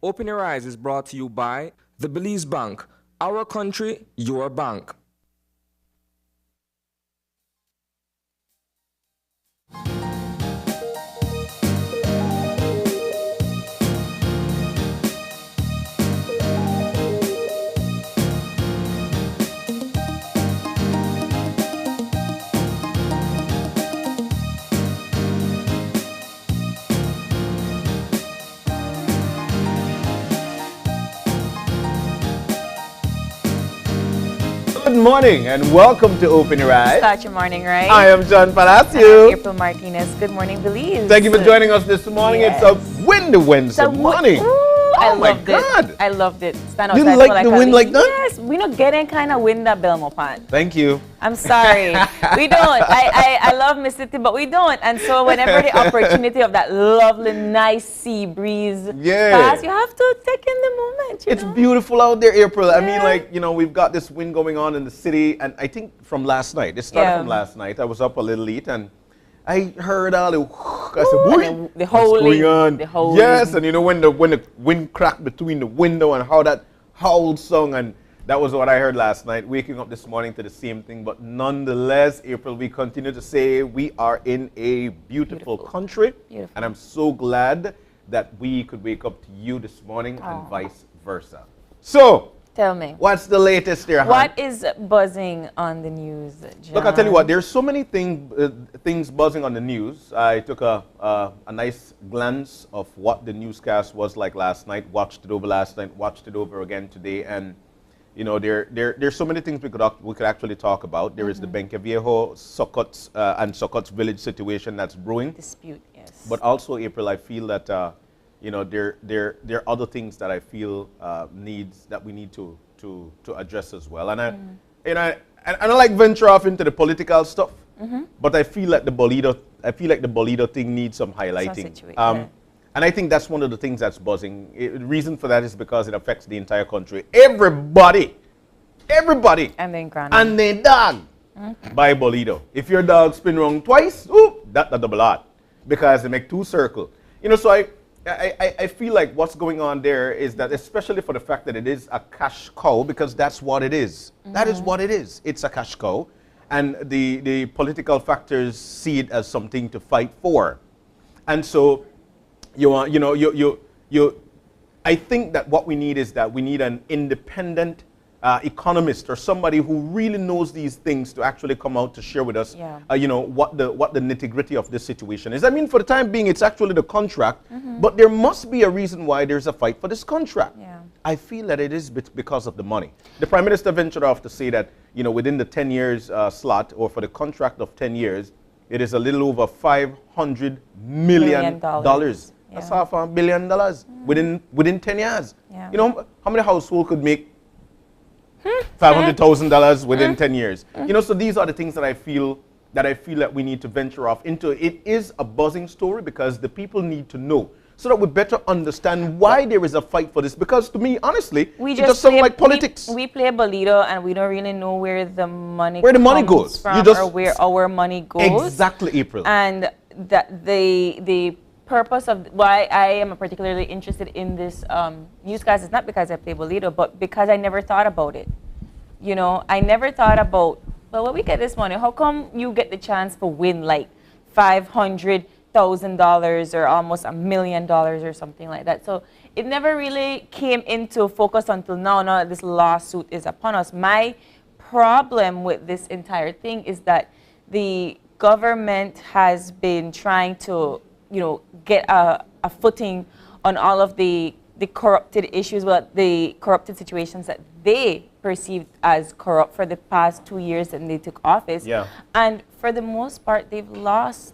Open Your Eyes is brought to you by the Belize Bank. Our country, your bank. Good morning and welcome to Open Your Eyes. Start your morning, right? I am John Palacio. April Martinez. Good morning, Belize. Thank you for joining us this morning. Yes. It's a windy Wednesday morning. I my loved God. it. I loved it. Stand You outside like for the a wind week. like that? Yes, we not getting kind of wind at Belmont. Thank you. I'm sorry. We don't. I love Miss City, but we don't. And so whenever the opportunity of that lovely, nice sea breeze pass, you have to take in the moment. It's beautiful out there, April. I mean, Yeah. like, we've got this wind going on in the city, and I think from last night. It started from last night. I was up a little late, and I heard all the. I said, "Boy, the whole what's going on?" The whole yes, and when the wind cracked between the window and how that howl sung, and that was what I heard last night. Waking up this morning to the same thing, but nonetheless, April, we continue to say we are in a beautiful country, and I'm so glad that we could wake up to you this morning and vice versa. So. Tell me. What's the latest there, hon? What is buzzing on the news, John? Look, I'll tell you what, there's so many things buzzing on the news. I took a nice glance of what the newscast was like last night, watched it over last night, watched it over again today, and there's so many things we could actually talk about. There is the Benqueviejo, Sokots, and Sokots village situation that's brewing. Dispute, yes. But also, April, I feel that there are other things that I feel that we need to address as well. And I don't like venture off into the political stuff, but I feel like the Bolito thing needs some highlighting. And I think that's one of the things that's buzzing. The reason for that is because it affects the entire country. Everybody, And then and their dog buy Bolito. If your dog spin wrong twice, that's a double lot because they make two circles. So I feel like what's going on there is that, especially for the fact that it is a cash cow, because that's what it is. That is what it is. It's a cash cow. And the political factors see it as something to fight for. And so, I think that what we need is that we need an independent economist or somebody who really knows these things to actually come out to share with us, what the nitty-gritty of this situation is. I mean, for the time being, it's actually the contract, but there must be a reason why there's a fight for this contract. Yeah. I feel that it is because of the money. The Prime Minister ventured off to say that, within the 10 years slot, or for the contract of 10 years, it is a little over $500 million. That's half $1 billion within 10 years. Yeah. How many households could make $500,000 within 10 years. So these are the things that I feel that we need to venture off into. It is a buzzing story because the people need to know so that we better understand why there is a fight for this. Because to me, honestly, it just sounds like politics. We play Bolito and we don't really know where the money goes from, or where our money goes. Exactly, April. And that the purpose of why I am particularly interested in this newscast is not because I play Bolito, but because I never thought about it. I never thought about, well, when we get this money, how come you get the chance to win like $500,000 or almost $1 million or something like that? So it never really came into focus until now that this lawsuit is upon us. My problem with this entire thing is that the government has been trying to get a footing on all of the corrupted issues, the corrupted situations that they perceived as corrupt for the past 2 years that they took office. Yeah. And for the most part, they've lost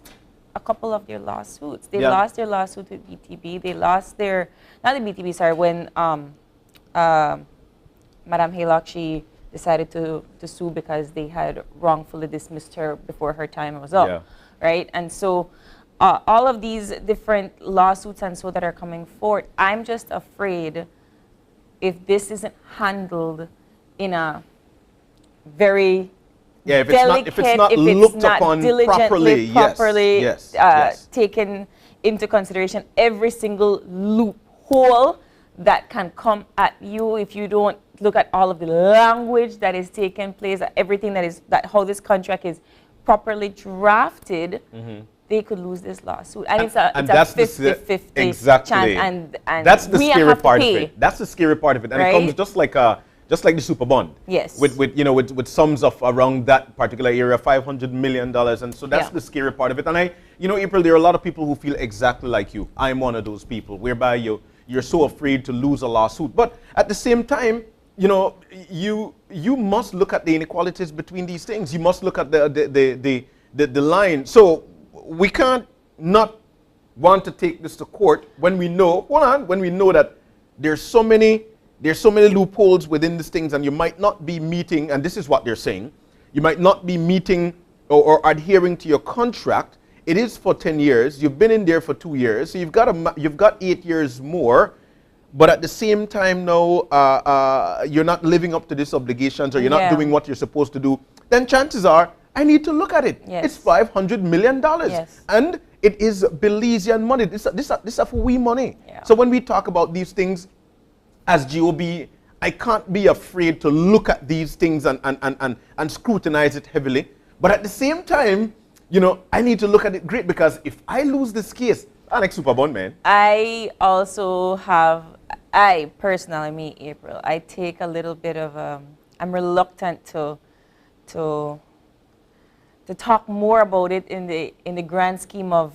a couple of their lawsuits. They lost their lawsuit with BTB. They lost their, not the BTB, sorry, when Madam Haylock, she decided to sue because they had wrongfully dismissed her before her time was up, right? And so all of these different lawsuits and so that are coming forward, I'm just afraid if this isn't handled in a very if delicate, it's not looked upon diligently, properly yes. taken into consideration, every single loophole that can come at you if you don't look at all of the language that is taking place, everything that how this contract is properly drafted, they could lose this lawsuit. And it's a 50-50 exactly chance. And that's the we scary have to part of pay. it. That's the scary part of it. And Right? it comes just like the super bond. Yes. With sums of around that particular area, $500 million. And so that's Yeah. the scary part of it. And April, there are a lot of people who feel exactly like you. I'm one of those people whereby you're so afraid to lose a lawsuit. But at the same time, you must look at the inequalities between these things. You must look at the line. So we can't not want to take this to court when we know, that there's so many loopholes within these things, and you might not be meeting, and this is what they're saying, you might not be meeting or adhering to your contract. It is for 10 years. You've been in there for 2 years, so you've got 8 years more. But at the same time now, you're not living up to these obligations, or you're not doing what you're supposed to do. Then chances are, I need to look at it. Yes. It's $500 million. Yes. And it is Belizean money. This is for we money. Yeah. So when we talk about these things, as GOB, I can't be afraid to look at these things and scrutinize it heavily. But at the same time, I need to look at it great, because if I lose this case, I like super bond, man. I personally, me, April, I take a little bit of, I'm reluctant to talk more about it in the grand scheme of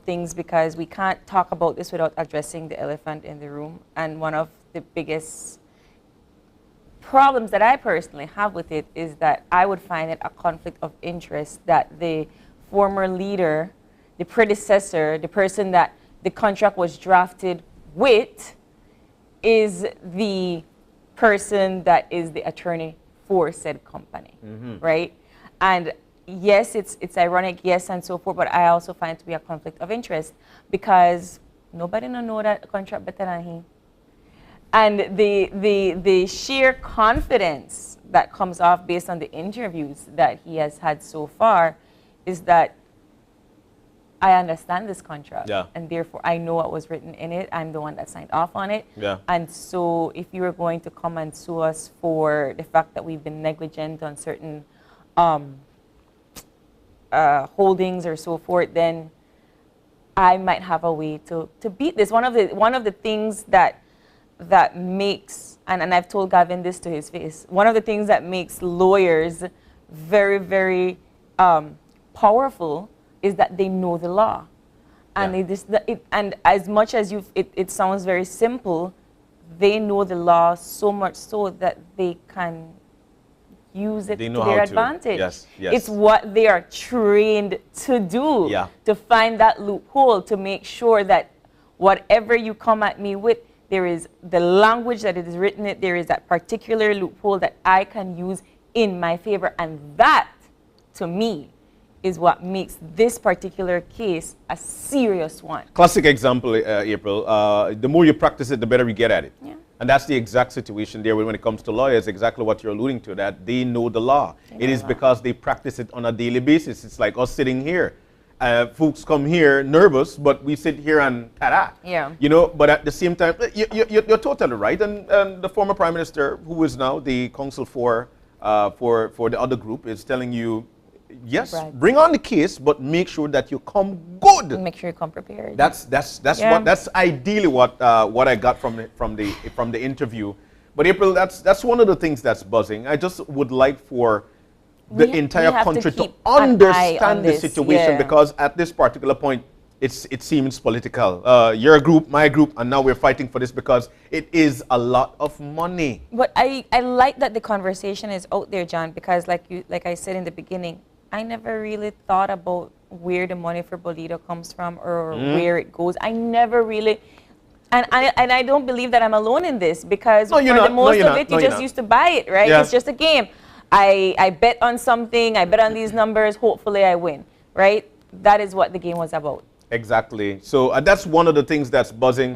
things, because we can't talk about this without addressing the elephant in the room. And one of the biggest problems that I personally have with it is that I would find it a conflict of interest that the former leader, the predecessor, the person that the contract was drafted with, is the person that is the attorney for said company, right? And yes, it's ironic, yes, and so forth, but I also find it to be a conflict of interest, because nobody know that contract better than he. And the sheer confidence that comes off based on the interviews that he has had so far is that I understand this contract, and therefore I know what was written in it. I'm the one that signed off on it. Yeah. And so if you were going to come and sue us for the fact that we've been negligent on certain holdings or so forth, then I might have a way to beat this. One of the things that makes, and I've told Gavin this to his face, one of the things that makes lawyers very, very powerful is that they know the law. And and as much as it sounds very simple, they know the law so much so that they can use it to their advantage. Yes. It's what they are trained to do, to find that loophole, to make sure that whatever you come at me with, there is the language that it is written in, there is that particular loophole that I can use in my favor. And that, to me, is what makes this particular case a serious one. Classic example, April. The more you practice it, the better you get at it. Yeah. And that's the exact situation there when it comes to lawyers, exactly what you're alluding to, that they know the law. It is because they practice it on a daily basis. It's like us sitting here. Folks come here nervous, but we sit here and ta-da. Yeah. But at the same time, you're totally right. And the former Prime Minister, who is now the counsel for the other group, is telling you, yes, bring on the case, but make sure that you come good. And make sure you come prepared. That's ideally what I got from the interview. But April, that's one of the things that's buzzing. I just would like for the entire country to understand the situation, because at this particular point, it seems political. Your group, my group, and now we're fighting for this because it is a lot of money. But I like that the conversation is out there, John, because like I said in the beginning, I never really thought about where the money for Bolido comes from or where it goes. I never really, and I don't believe that I'm alone in this, because for the most of it, you just used to buy it, right? Yeah. It's just a game. I bet on something, I bet on these numbers, hopefully I win, right? That is what the game was about. Exactly. So that's one of the things that's buzzing.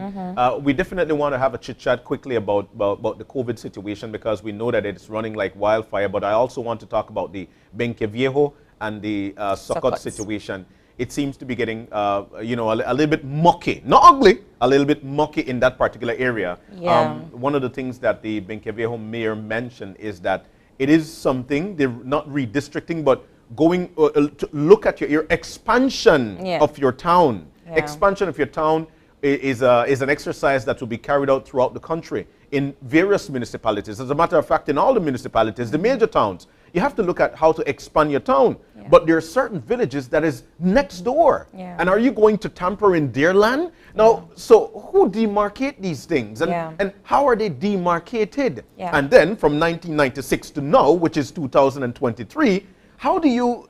We definitely want to have a chit-chat quickly about the COVID situation, because we know that it's running like wildfire. But I also want to talk about the Benque Viejo and the Sokot situation. It seems to be getting, a little bit mucky. Not ugly, a little bit mucky in that particular area. Yeah. One of the things that the Benqueviejo mayor mentioned is that it is something, they're not redistricting, but going to look at your expansion Yeah. of your town. Yeah. Expansion of your town is an exercise that will be carried out throughout the country in various municipalities. As a matter of fact, in all the municipalities, the major towns, you have to look at how to expand your town. Yeah. But there are certain villages that is next door. Yeah. And are you going to tamper in their land? Now, so who demarcate these things? Yeah. And how are they demarcated? Yeah. And then from 1996 to now, which is 2023, how do you,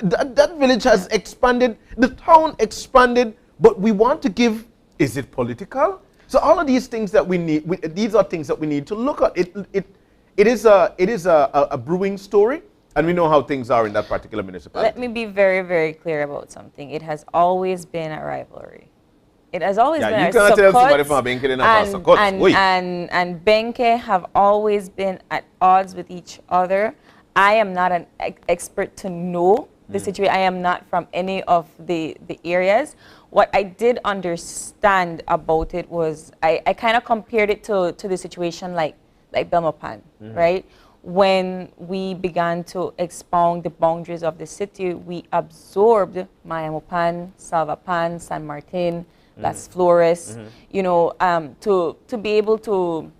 that village has expanded, the town expanded, but we want to give, is it political? So all of these things that we need, these are things that we need to look at. It is a brewing story, and we know how things are in that particular municipality. Let me be very, very clear about something. It has always been a rivalry. It has always been you a can't tell somebody Sokots from Benke they not from Sokots. Oi. and Benke have always been at odds with each other. I am not an expert to know the situation. I am not from any of the areas. What I did understand about it was I kind of compared it to the situation like Belmopan, right? When we began to expound the boundaries of the city, we absorbed Mayamopan, Salvapan, San Martin, Las Flores, you know, to be able to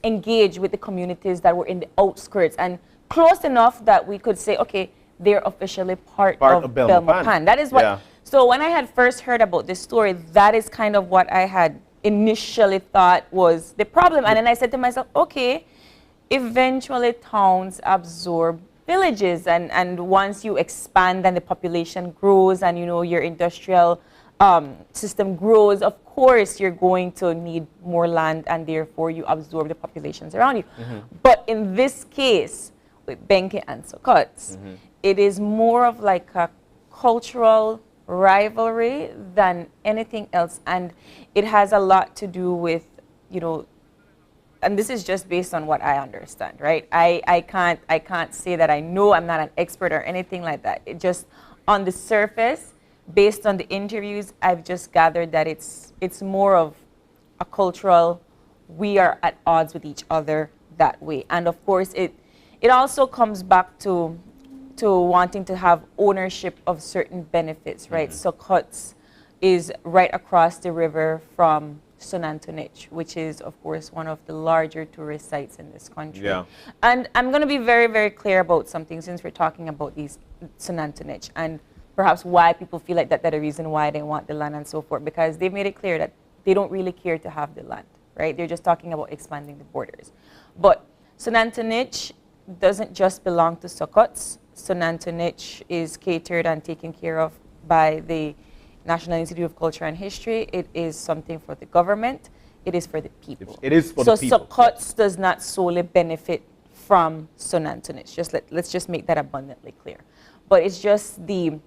engage with the communities that were in the outskirts and close enough that we could say, okay, they're officially part of Belmopan. That is what, Yeah. so when I had first heard about this story, that is kind of what I had initially thought was the problem. And then I said to myself, okay, eventually towns absorb villages, and once you expand and the population grows and, you know, your industrial system grows, of course you're going to need more land, and therefore you absorb the populations around you. But in this case, with Benke and Sokots, it is more of like a cultural rivalry than anything else, and it has a lot to do with, you know, and this is just based on what I understand, right? I can't say that I know. I'm not an expert or anything like that. It just, on the surface, based on the interviews, I've just gathered that it's more of a cultural, we are at odds with each other that way. And of course, it also comes back to wanting to have ownership of certain benefits, right? Sokots is right across the river from Sonantunich, which is, of course, one of the larger tourist sites in this country. Yeah. And I'm going to be very, very clear about something since we're talking about these Sonantunich and perhaps why people feel like that's the reason why they want the land and so forth, because they've made it clear that they don't really care to have the land, right? They're just talking about expanding the borders. But Sonantunich doesn't just belong to Sokots. Sonantunich is catered and taken care of by the National Institute of Culture and History. It is something for the government. It is for the people. It is for the people. So Sokots does not solely benefit from Sonantunich. Let's just make that abundantly clear. But it's just the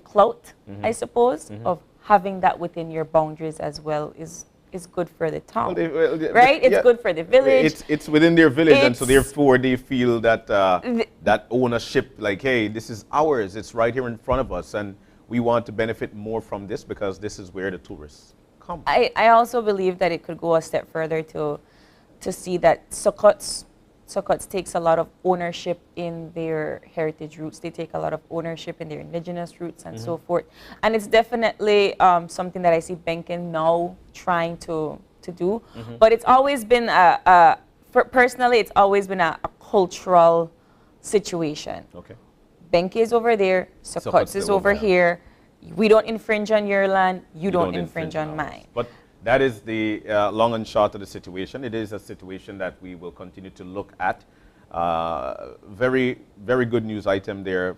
clout, I suppose, of having that within your boundaries as well is good for the town, right? It's good for the village. It's within their village, and so therefore they feel that that ownership, like, hey, this is ours. It's right here in front of us, and we want to benefit more from this because this is where the tourists come. I also believe that it could go a step further to see that Sokots takes a lot of ownership in their heritage roots. They take a lot of ownership in their indigenous roots and so forth. And it's definitely something that I see Benke now trying to do. But it's always been, personally, it's always been a cultural situation. Okay. Benke is over there, Sokots is over here. We don't infringe on your land, you don't infringe on mine. But that is the long and short of the situation. It is a situation that we will continue to look at. Very, very good news item there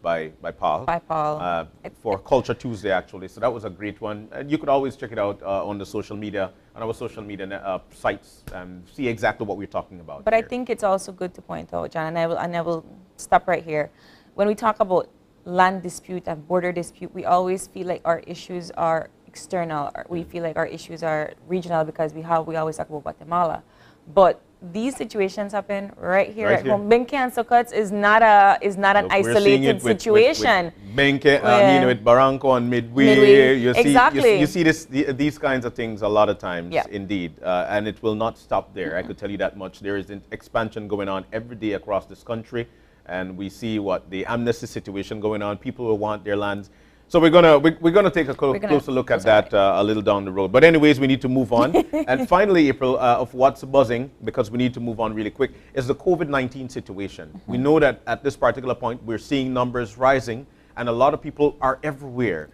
by Paul. By Paul. For Culture Tuesday, actually. So that was a great one. And you could always check it out on the social media, on our social media sites, and see exactly what we're talking about. But I think it's also good to point out, John, and I will stop right here. When we talk about land dispute and border dispute, we always feel like our issues are external. We feel like our issues are regional because we always talk about Guatemala. But these situations happen right here Right at here. home. Benke and Sukkot is not an Look, we're seeing isolated it with situation. Benke, Yeah. with Barranco and Midway. Midway, You see, exactly. you see these kinds of things a lot of times, Yeah. indeed. And it will not stop there. I could tell you that much. There is an expansion going on every day across this country. And we see what the amnesty situation going on. People will want their lands. So we're gonna take a closer look at that a little down the road. But anyways, we need to move on. And finally, April, of what's buzzing, because we need to move on really quick, is the COVID-19 situation. We know that at this particular point, we're seeing numbers rising, and a lot of people are everywhere.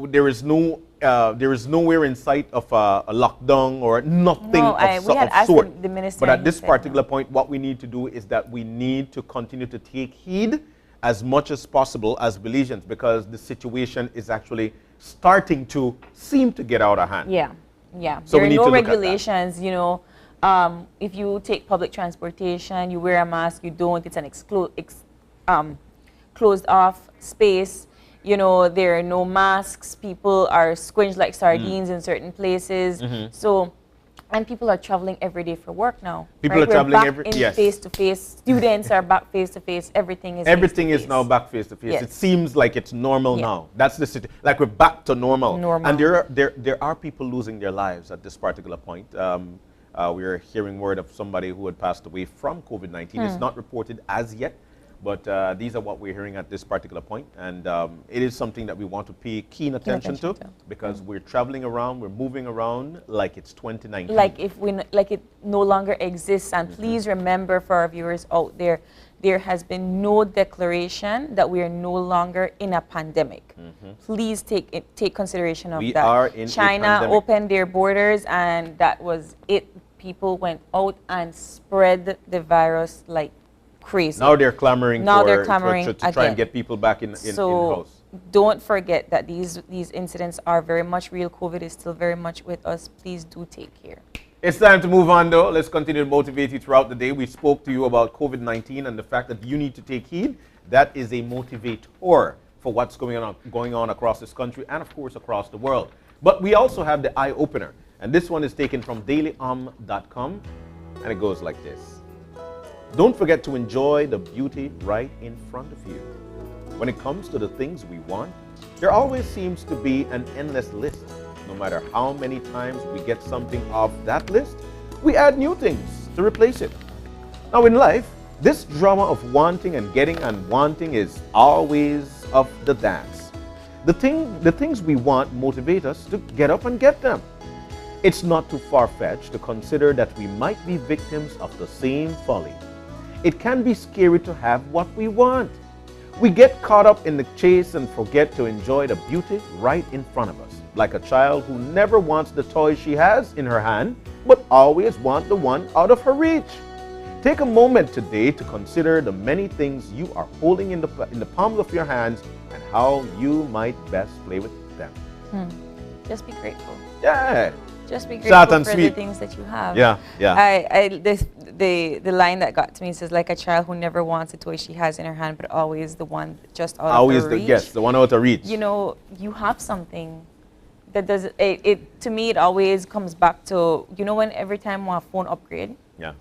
There is nowhere in sight of a lockdown or nothing No, of we had of asked sort. the minister But and at he this said particular no. point, what we need to do is that we need to continue to take heed as much as possible as Belizeans, because the situation is actually starting to seem to get out of hand. Yeah, yeah. So There we are need no to look at that. regulations, you know. If you take public transportation, you wear a mask, you don't, it's an closed off space. You know, there are no masks. People are squinged like sardines in certain places. So, and people are traveling every day for work now. People right? are traveling We're back in yes. face to face. Students are back face to face. Everything is Everything is face-to-face. now back face to face. Yes. It seems like it's normal Yeah. now. That's the like we're back to normal. Normal. And there are people losing their lives at this particular point. We are hearing word of somebody who had passed away from COVID-19. It's not reported as yet, but these are what we're hearing at this particular point. And it is something that we want to pay keen attention to, because we're traveling around, we're moving around like it's 2019. Like it no longer exists. And please remember, for our viewers out there, there has been no declaration that we are no longer in a pandemic. Please take consideration of We that. are in a China pandemic. opened their borders, and that was it. People went out and spread the virus like crazy. Now they're clamoring Now for they're clamoring to try again. and get people back in house. Don't forget that these incidents are very much real. COVID is still very much with us. Please do take care. It's time to move on, though. Let's continue to motivate you throughout the day. We spoke to you about COVID-19 and the fact that you need to take heed. That is a motivator for what's going on across this country and, of course, across the world. But we also have the eye opener, and this one is taken from dailyom.com, and it goes like this. Don't forget to enjoy the beauty right in front of you. When it comes to the things we want, there always seems to be an endless list. No matter how many times we get something off that list, we add new things to replace it. Now in life, this drama of wanting and getting and wanting is always of the dance. The things we want motivate us to get up and get them. It's not too far-fetched to consider that we might be victims of the same folly. It can be scary to have what we want. We get caught up in the chase and forget to enjoy the beauty right in front of us, like a child who never wants the toy she has in her hand, but always wants the one out of her reach. Take a moment today to consider the many things you are holding in the palms of your hands and how you might best play with them. Just be grateful. Yeah. Just be Short grateful and for sweet. the things that you have. Yeah, yeah. The line that got to me says, like a child who never wants a toy she has in her hand, but always the one just out Always of her reach. the one out of reach. You know, you have something that does it. To me, it always comes back to, you know, when every time we have phone upgrade, Yeah.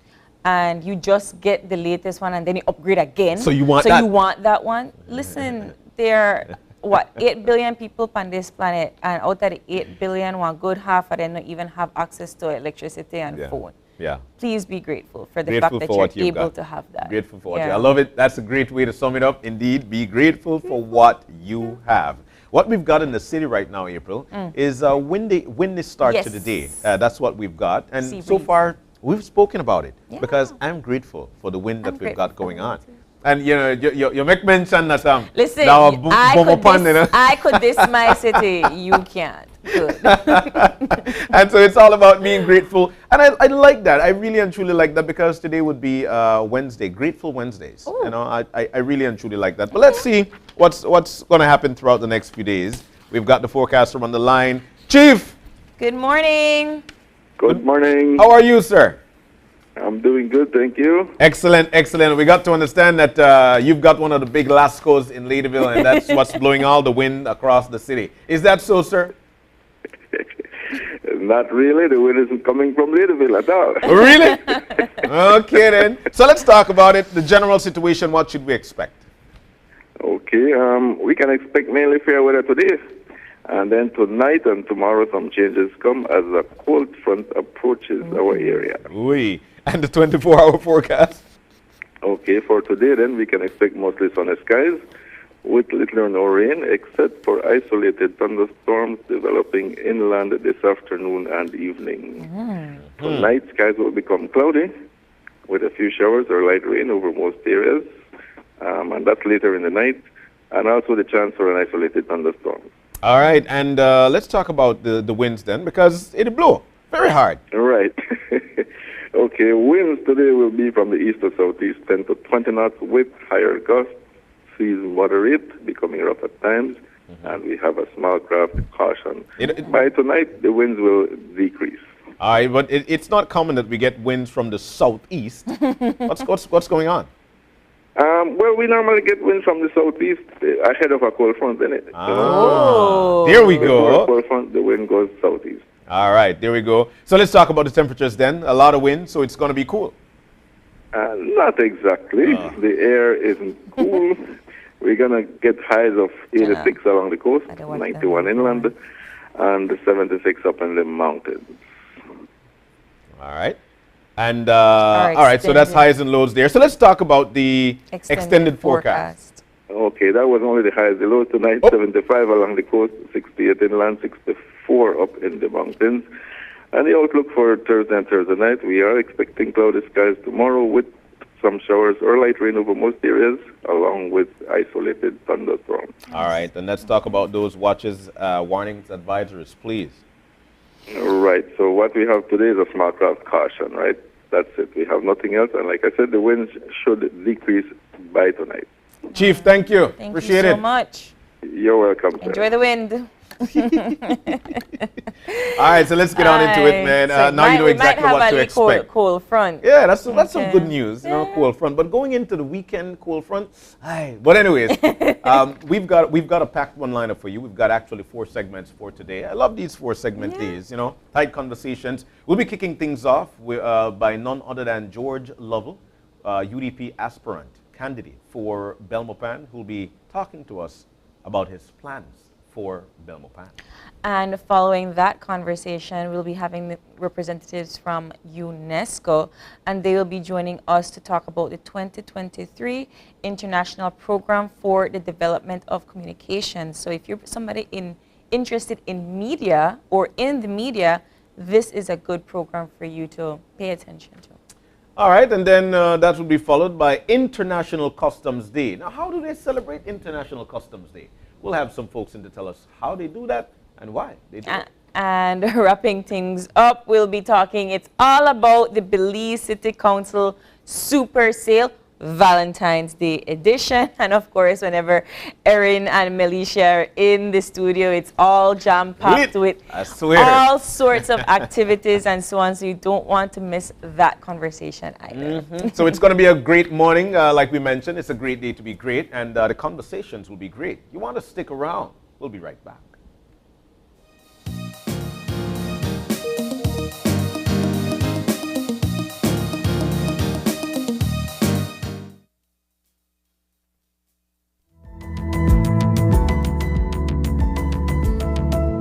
and you just get the latest one and then you upgrade again. So you want so that. you want that one. Listen, there are 8 billion people on this planet, and out of the 8 billion, one good half of them don't even have access to electricity and Yeah. phone. Yeah. Please be grateful for the Grateful fact that for you're what you've able got. to have that. Grateful for what Yeah. you I love it. That's a great way to sum it up. Indeed, be grateful for what you have. What we've got in the city right now, April, is a windy start to the day. Yes. That's what we've got. And Sea so breeze. far, we've spoken about it Yeah. because I'm grateful for the wind that I'm we've got grateful going for on. that too. And you know, you make mention that Listen, now I could diss my city. You can't. Good. And so it's all about being grateful. And I like that. I really and truly like that, because today would be Wednesday, Grateful Wednesdays. Ooh. You know, I really and truly like that. But let's see what's going to happen throughout the next few days. We've got the forecaster on the line. Chief, Good morning. Good morning. how are you, sir? I'm doing good, thank you. Excellent, excellent. We got to understand that you've got one of the big Lascos in Ladyville, and that's what's blowing all the wind across the city. Is that so, sir? Not really. The wind isn't coming from Leaderville at all. Oh, really? Okay, then. So let's talk about it. The general situation, what should we expect? Okay, we can expect mainly fair weather today. And then tonight and tomorrow, some changes come as a cold front approaches our area. Oui. And the 24-hour forecast? Okay, for today, then, we can expect mostly sunny skies with little or no rain, except for isolated thunderstorms developing inland this afternoon and evening. Tonight, skies will become cloudy with a few showers or light rain over most areas, and that's later in the night, and also the chance for an isolated thunderstorm. All right, and let's talk about the winds then, because it blew very hard. All right. Okay, winds today will be from the east to southeast, 10 to 20 knots with higher gusts. Seas moderate, becoming rough at times, and we have a small craft caution. By tonight, the winds will decrease. All right, but it's not common that we get winds from the southeast. What's going on? Well, we normally get winds from the southeast ahead of a cold front, innit? There we Before a go. cold front, the wind goes southeast. All right, there we go. So let's talk about the temperatures then. A lot of wind, so it's going to be cool. Not exactly. The air isn't cool. We're going to get highs of 86 along the coast, 91 inland, and 76 up in the mountains. All right. And all right, so that's highs and lows there. So let's talk about the extended forecast. Okay, that was only the highs. The lows tonight, 75 along the coast, 68 inland, 64 up in the mountains. And the outlook for Thursday and Thursday night, we are expecting cloudy skies tomorrow with some showers or light rain over most areas, along with isolated thunderstorms. All right, and let's talk about those watches, warnings, advisories, please. All right, so what we have today is a small craft caution, right? That's it. We have nothing else. And like I said, the winds should decrease by tonight. Chief, thank you. Thank Appreciate you so it. much. You're welcome, sir. Enjoy the wind. All right, so let's get on into it, man. So now you know exactly what to expect. Cold front. Yeah, that's some good news, you know, cold front. But going into the weekend, cold front. But anyways, we've got a packed one lineup for you. We've got actually 4 segments for today. I love these 4 segment days, you know, tight conversations. We'll be kicking things off by none other than George Lovell, UDP aspirant candidate for Belmopan, who'll be talking to us about his plans for Belmopan. And following that conversation, we'll be having the representatives from UNESCO, and they will be joining us to talk about the 2023 International Program for the Development of Communication. So if you're somebody interested in media or in the media, this is a good program for you to pay attention to. All right, and then that will be followed by International Customs Day. Now, how do they celebrate International Customs Day? We'll have some folks in to tell us how they do that and why they do it. And wrapping things up, we'll be talking, it's all about the Belize City Council Super Sale Valentine's Day edition. And of course, whenever Erin and Melisha are in the studio, it's all jam-packed with all sorts of activities and so on. So you don't want to miss that conversation either. So it's going to be a great morning. Like we mentioned, it's a great day to be great. And the conversations will be great. You want to stick around. We'll be right back.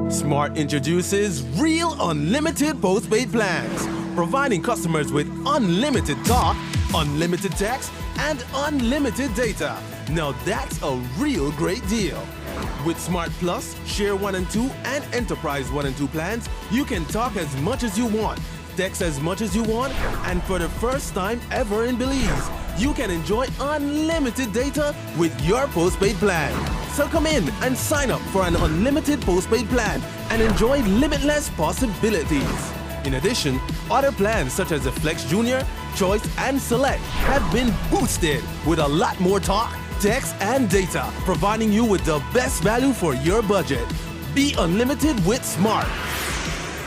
Smart introduces Real Unlimited Postpaid Plans, providing customers with unlimited talk, unlimited text, and unlimited data. Now that's a real great deal. With Smart Plus, Share 1 and 2, and Enterprise 1 and 2 plans, you can talk as much as you want, text as much as you want, and for the first time ever in Belize, you can enjoy unlimited data with your postpaid plan. So come in and sign up for an unlimited postpaid plan and enjoy limitless possibilities. In addition, other plans such as the Flex Junior, Choice, and Select have been boosted with a lot more talk, text, and data, providing you with the best value for your budget. Be unlimited with Smart.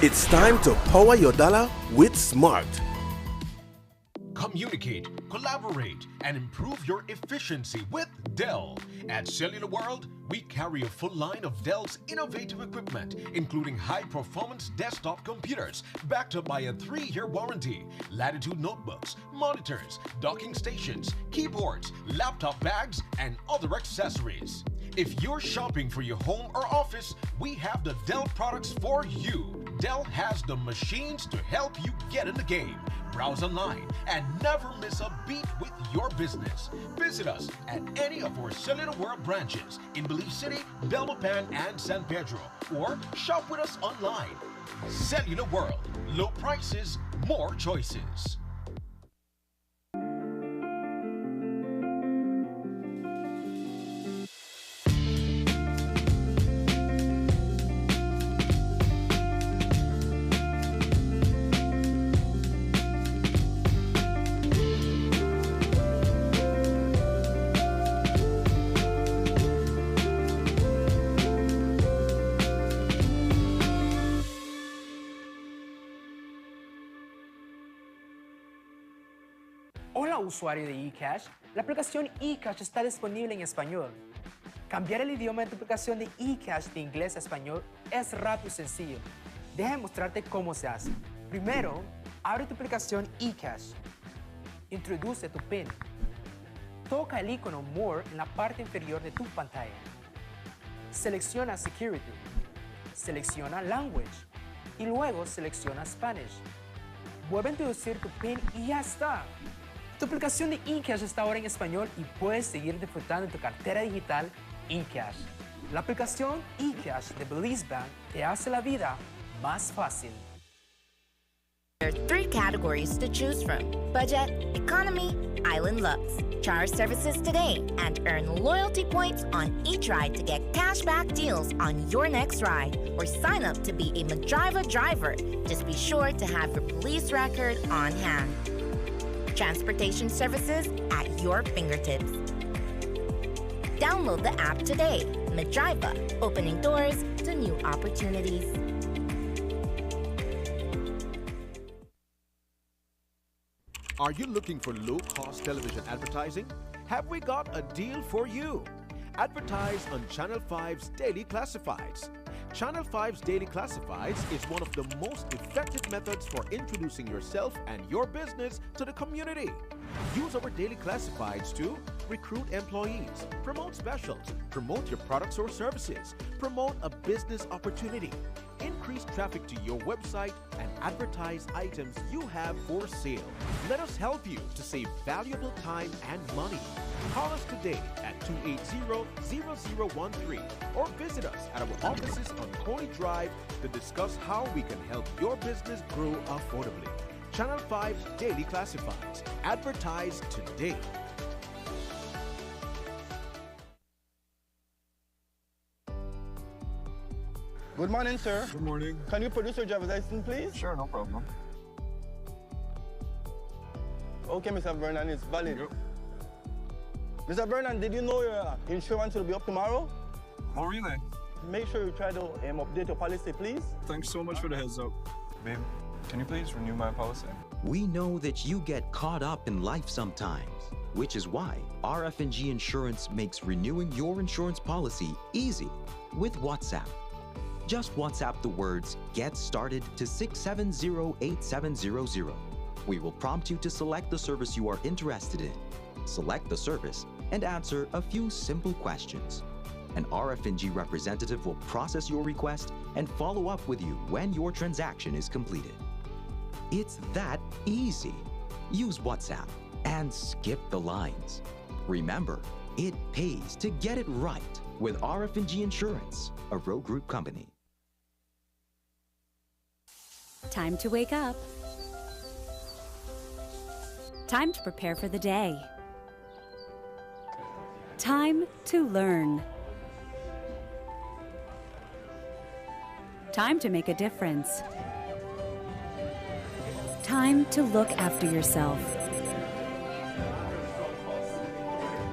It's time to power your dollar with Smart. Communicate, collaborate, and improve your efficiency with Dell. At Cellular World, we carry a full line of Dell's innovative equipment, including high-performance desktop computers backed up by a 3-year warranty, Latitude notebooks, monitors, docking stations, keyboards, laptop bags, and other accessories. If you're shopping for your home or office, we have the Dell products for you. Dell has the machines to help you get in the game. Browse online and never miss a beat with your business. Visit us at any of our Cellular World branches in Belize City, Belmopan, and San Pedro, or shop with us online. Cellular World. Low prices, more choices. Hola usuario de eCash, la aplicación eCash está disponible en español. Cambiar el idioma de tu aplicación de eCash de inglés a español es rápido y sencillo. Déjame mostrarte cómo se hace. Primero, abre tu aplicación eCash. Introduce tu PIN. Toca el icono More en la parte inferior de tu pantalla. Selecciona Security. Selecciona Language. Y luego selecciona Spanish. Vuelve a introducir tu PIN y ya está. Tu aplicación de eCash está ahora en español y puedes seguir disfrutando de tu cartera digital eCash. La aplicación eCash de Belize Bank te hace la vida más fácil. There are 3 categories to choose from: budget, economy, Island Lux. Try our services today and earn loyalty points on each ride to get cashback deals on your next ride, or sign up to be a Medriva driver. Just be sure to have your police record on hand. Transportation services at your fingertips. Download the app today. Medriva, opening doors to new opportunities. Are you looking for low-cost television advertising? Have we got a deal for you? Advertise on Channel 5's Daily Classifieds. Channel 5's Daily Classifieds is one of the most effective methods for introducing yourself and your business to the community. Use our Daily Classifieds to recruit employees, promote specials, promote your products or services, promote a business opportunity, increase traffic to your website, and advertise items you have for sale. Let us help you to save valuable time and money. Call us today at 280-0013 or visit us at our offices on Coney Drive to discuss how we can help your business grow affordably. Channel 5 Daily Classifieds. Advertise today. Good morning, sir. Good morning. Can you produce your driver's license, please? Sure, no problem. Okay, Mr. Vernon, it's valid. Yep. Mr. Vernon, did you know your insurance will be up tomorrow? Oh, really? Make sure you try to update your policy, please. Thanks so much for the heads up. Babe, can you please renew my policy? We know that you get caught up in life sometimes, which is why RF&G Insurance makes renewing your insurance policy easy with WhatsApp. Just WhatsApp the words "Get Started" to 670-8700. We will prompt you to select the service you are interested in, select the service, and answer a few simple questions. An RF&G representative will process your request and follow up with you when your transaction is completed. It's that easy. Use WhatsApp and skip the lines. Remember, it pays to get it right with RF&G Insurance, a Roe Group company. Time to wake up. Time to prepare for the day. Time to learn. Time to make a difference. Time to look after yourself.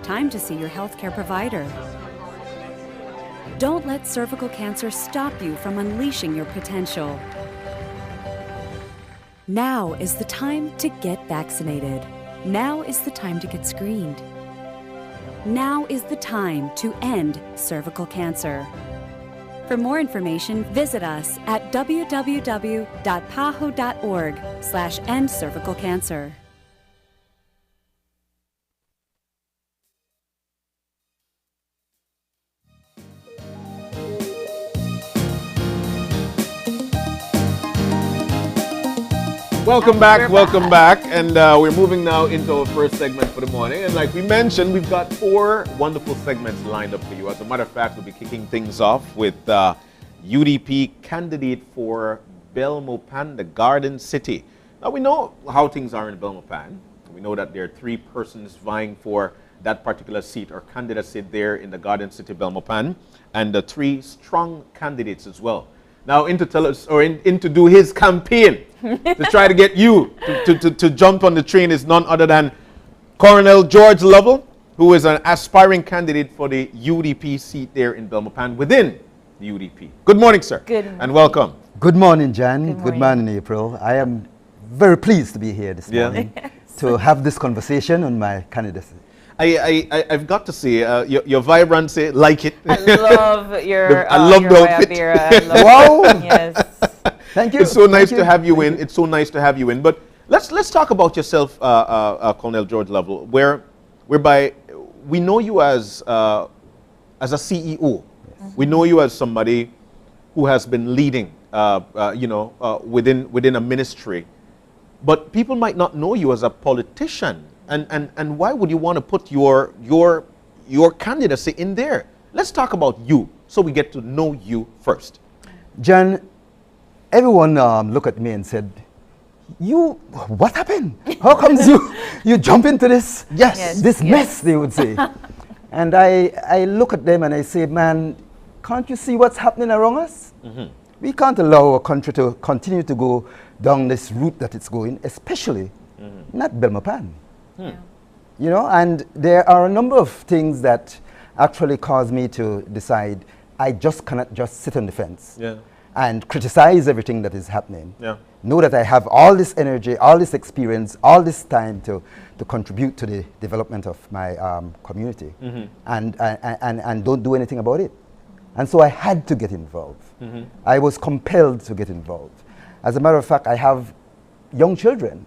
Time to see your healthcare provider. Don't let cervical cancer stop you from unleashing your potential. Now is the time to get vaccinated. Now is the time to get screened. Now is the time to end cervical cancer. For more information, visit us at www.paho.org/endcervicalcancer. Welcome back, and we're moving now into our first segment for the morning. And like we mentioned, we've got 4 wonderful segments lined up for you. As a matter of fact, we'll be kicking things off with UDP candidate for Belmopan, the Garden City. Now we know how things are in Belmopan. We know that there are 3 persons vying for that particular seat or candidacy there in the Garden City, Belmopan, and 3 strong candidates as well. Now in to tell us, or in to do his campaign to try to get you to jump on the train is none other than Colonel George Lovell, who is an aspiring candidate for the UDP seat there in Belmopan within the UDP. Good morning, sir. Good morning. And welcome. Good morning, Jan. Good morning, April. I am very pleased to be here this morning to have this conversation on my candidacy. I've got to say, your vibrancy, like it. I love your I love the outfit. Wow! Yes. Thank you. It's so nice to have you in. It's so nice to have you in. But let's talk about yourself, Colonel George Lovell, whereby we know you as a CEO. Yes. We know you as somebody who has been leading, within a ministry. But people might not know you as a politician. And why would you want to put your candidacy in there? Let's talk about you so we get to know you first. John, everyone looked at me and said, what happened? How comes you jump into this mess, they would say. And I look at them and I say, man, can't you see what's happening around us? Mm-hmm. We can't allow our country to continue to go down this route that it's going, especially not Belmopan. You know, and there are a number of things that actually cause me to decide I just cannot just sit on the fence and criticize everything that is happening. Know that I have all this energy, all this experience, all this time to contribute to the development of my community and don't do anything about it. And so I had to get involved. I was compelled to get involved. As a matter of fact, I have young children.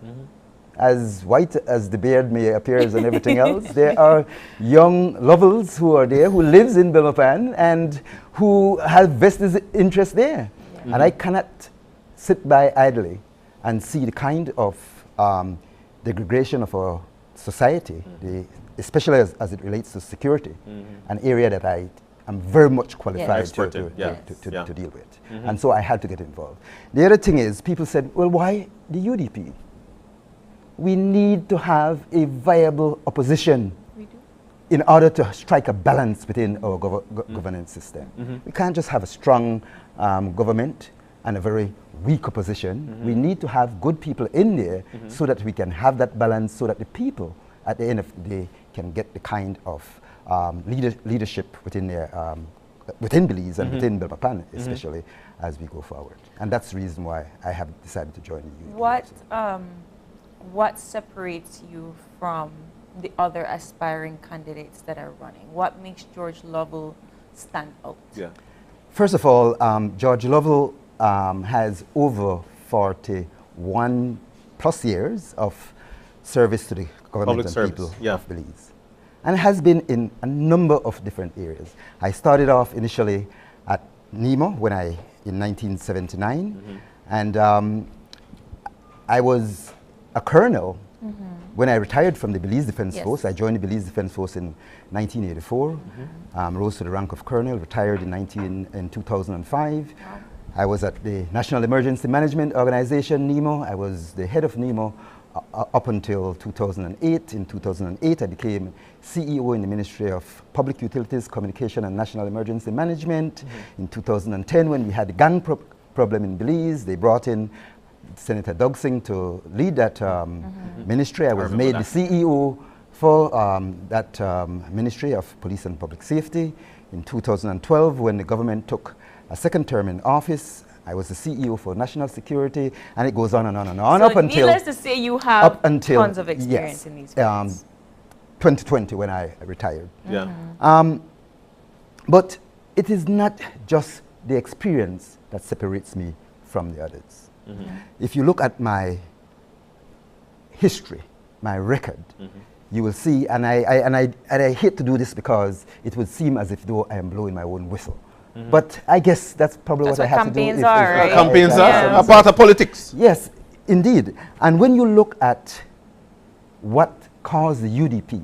As white as the beard may appear and everything else, there are young Lovells who are there, who lives in Belmopan and who have vested interest there. And I cannot sit by idly and see the kind of degradation of our society, especially as it relates to security, an area that I am very much qualified to deal with. And so I had to get involved. The other thing is, people said, well, why the UDP? We need to have a viable opposition in order to strike a balance within our governance system. We can't just have a strong government and a very weak opposition. We need to have good people in there so that we can have that balance, so that the people at the end of the day can get the kind of leadership within their within Belize and within Belmopan, especially as we go forward. And that's the reason why I have decided to join the UDP. What separates you from the other aspiring candidates that are running? What makes George Lovell stand out? First of all, George Lovell has over 41 plus years of service to the government and people of Belize, and has been in a number of different areas. I started off initially at NEMO in 1979, and I was a colonel when I retired from the Belize Defense Force. I joined the Belize Defense Force in 1984, rose to the rank of colonel, retired in 2005. I was at the National Emergency Management Organization, NEMO. I was the head of NEMO up until 2008. In 2008, I became CEO in the Ministry of Public Utilities, Communication and National Emergency Management. In 2010, when we had the gang problem in Belize, they brought in Senator Doug Singh to lead that ministry. I was made the CEO for that Ministry of Police and Public Safety. In 2012, when the government took a second term in office, I was the CEO for national security, and it goes on and on and on So up until. needless to say, you have up until, tons of experience yes, in these fields. 2020 when I retired. Yeah. But it is not just the experience that separates me from the others. If you look at my history, my record, you will see, and I hate to do this because it would seem as if though I am blowing my own whistle. But I guess that's probably That's what I what have to do. campaigns are, right? Campaigns Yeah. are a part of politics. Yes, indeed. And when you look at what caused the UDP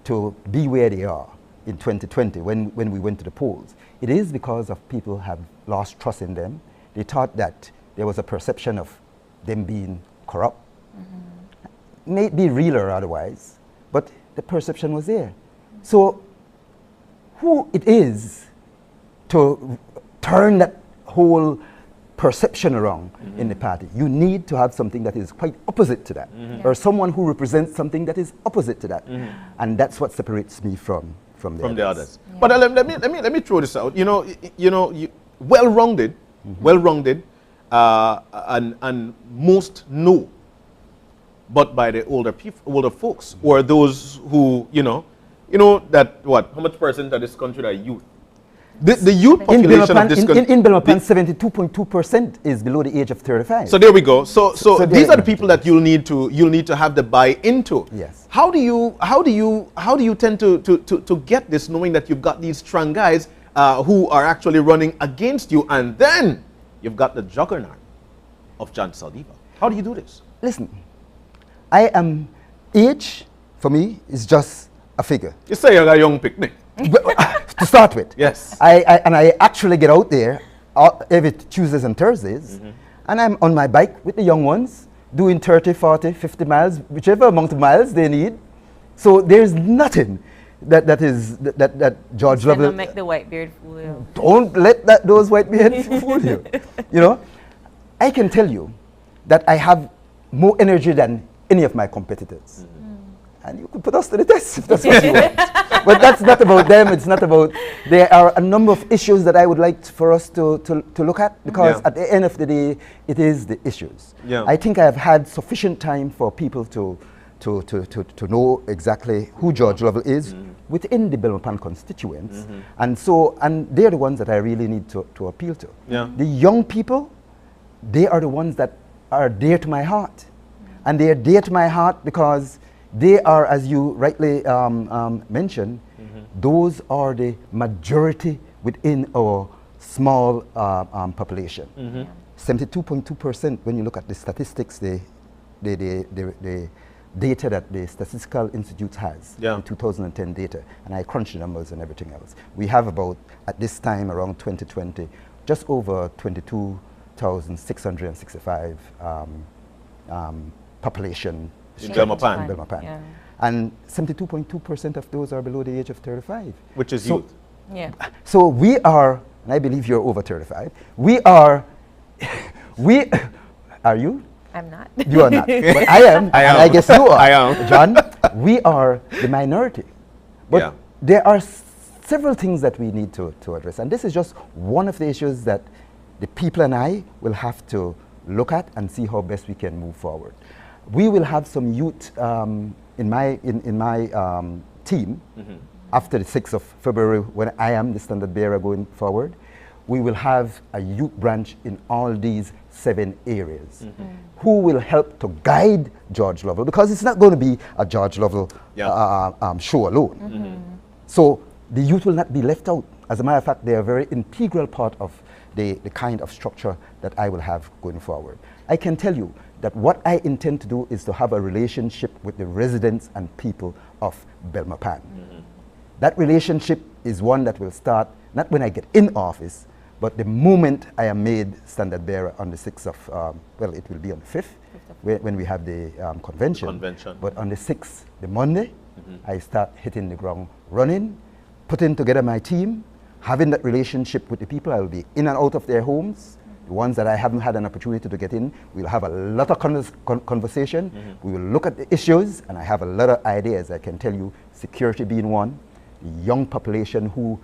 to be where they are in 2020 when we went to the polls, it is because of people have lost trust in them. They thought that there was a perception of them being corrupt. May be real or otherwise, but the perception was there. So who it is to turn that whole perception around in the party, you need to have something that is quite opposite to that, or someone who represents something that is opposite to that, and that's what separates me from the others. Yeah. But let me throw this out. Well-rounded, and most know, but by the older folks, or those who that what? How much percent of this country are youth? The youth population of this country. In Belmopan, 72.2% is below the age of 35. So there we go. So these are the people that you'll need to have the buy into. Yes. How do you tend to get this, knowing that you've got these strong guys who are actually running against you, and then you've got the juggernaut of John Saldivar? How do you do this? Listen, age for me is just a figure. You say you're a young picnic. To start with. Yes. I actually get out there every Tuesdays and Thursdays, and I'm on my bike with the young ones, doing 30, 40, 50 miles, whichever amount of miles they need. So there's nothing that George Lovell... Don't make the white beard fool you. Don't let those white beards fool you. I can tell you that I have more energy than any of my competitors. And you could put us to the test if that's what you want. But that's not about them. It's not about... There are a number of issues that I would like for us to look at, because at the end of the day, it is the issues. Yeah. I think I have had sufficient time for people to know exactly who George Lovell is within the Belmopan constituents. And they're the ones that I really need to appeal to. Yeah. The young people, they are the ones that are dear to my heart. And they are dear to my heart because they are, as you rightly mentioned, those are the majority within our small population. 72.2%, when you look at the statistics, the data that the Statistical Institute has, the 2010 data, and I crunched the numbers and everything else. We have about, at this time, around 2020, just over 22,665 population in Belmopan. Yeah. And 72.2% of those are below the age of 35. Which is youth. Yeah. So we are, and I believe you're over 35, we are, are you? I'm not. You are not. But I am. I am. And I guess you are. I am. John, we are the minority. But there are several things that we need to address. And this is just one of the issues that the people and I will have to look at and see how best we can move forward. We will have some youth in my team after the 6th of February, when I am the standard bearer going forward. We will have a youth branch in all these 7 areas who will help to guide George Lovell, because it's not going to be a George Lovell show alone. So the youth will not be left out. As a matter of fact, they are a very integral part of the kind of structure that I will have going forward. I can tell you that what I intend to do is to have a relationship with the residents and people of Belmopan. That relationship is one that will start not when I get in office, but the moment I am made standard bearer on the 6th of, well, it will be on the 5th, when we have the convention. But on the 6th, the Monday, I start hitting the ground running, putting together my team, having that relationship with the people. I will be in and out of their homes. The ones that I haven't had an opportunity to get in, we'll have a lot of conversation. We will look at the issues, and I have a lot of ideas. I can tell you, security being one, the young population who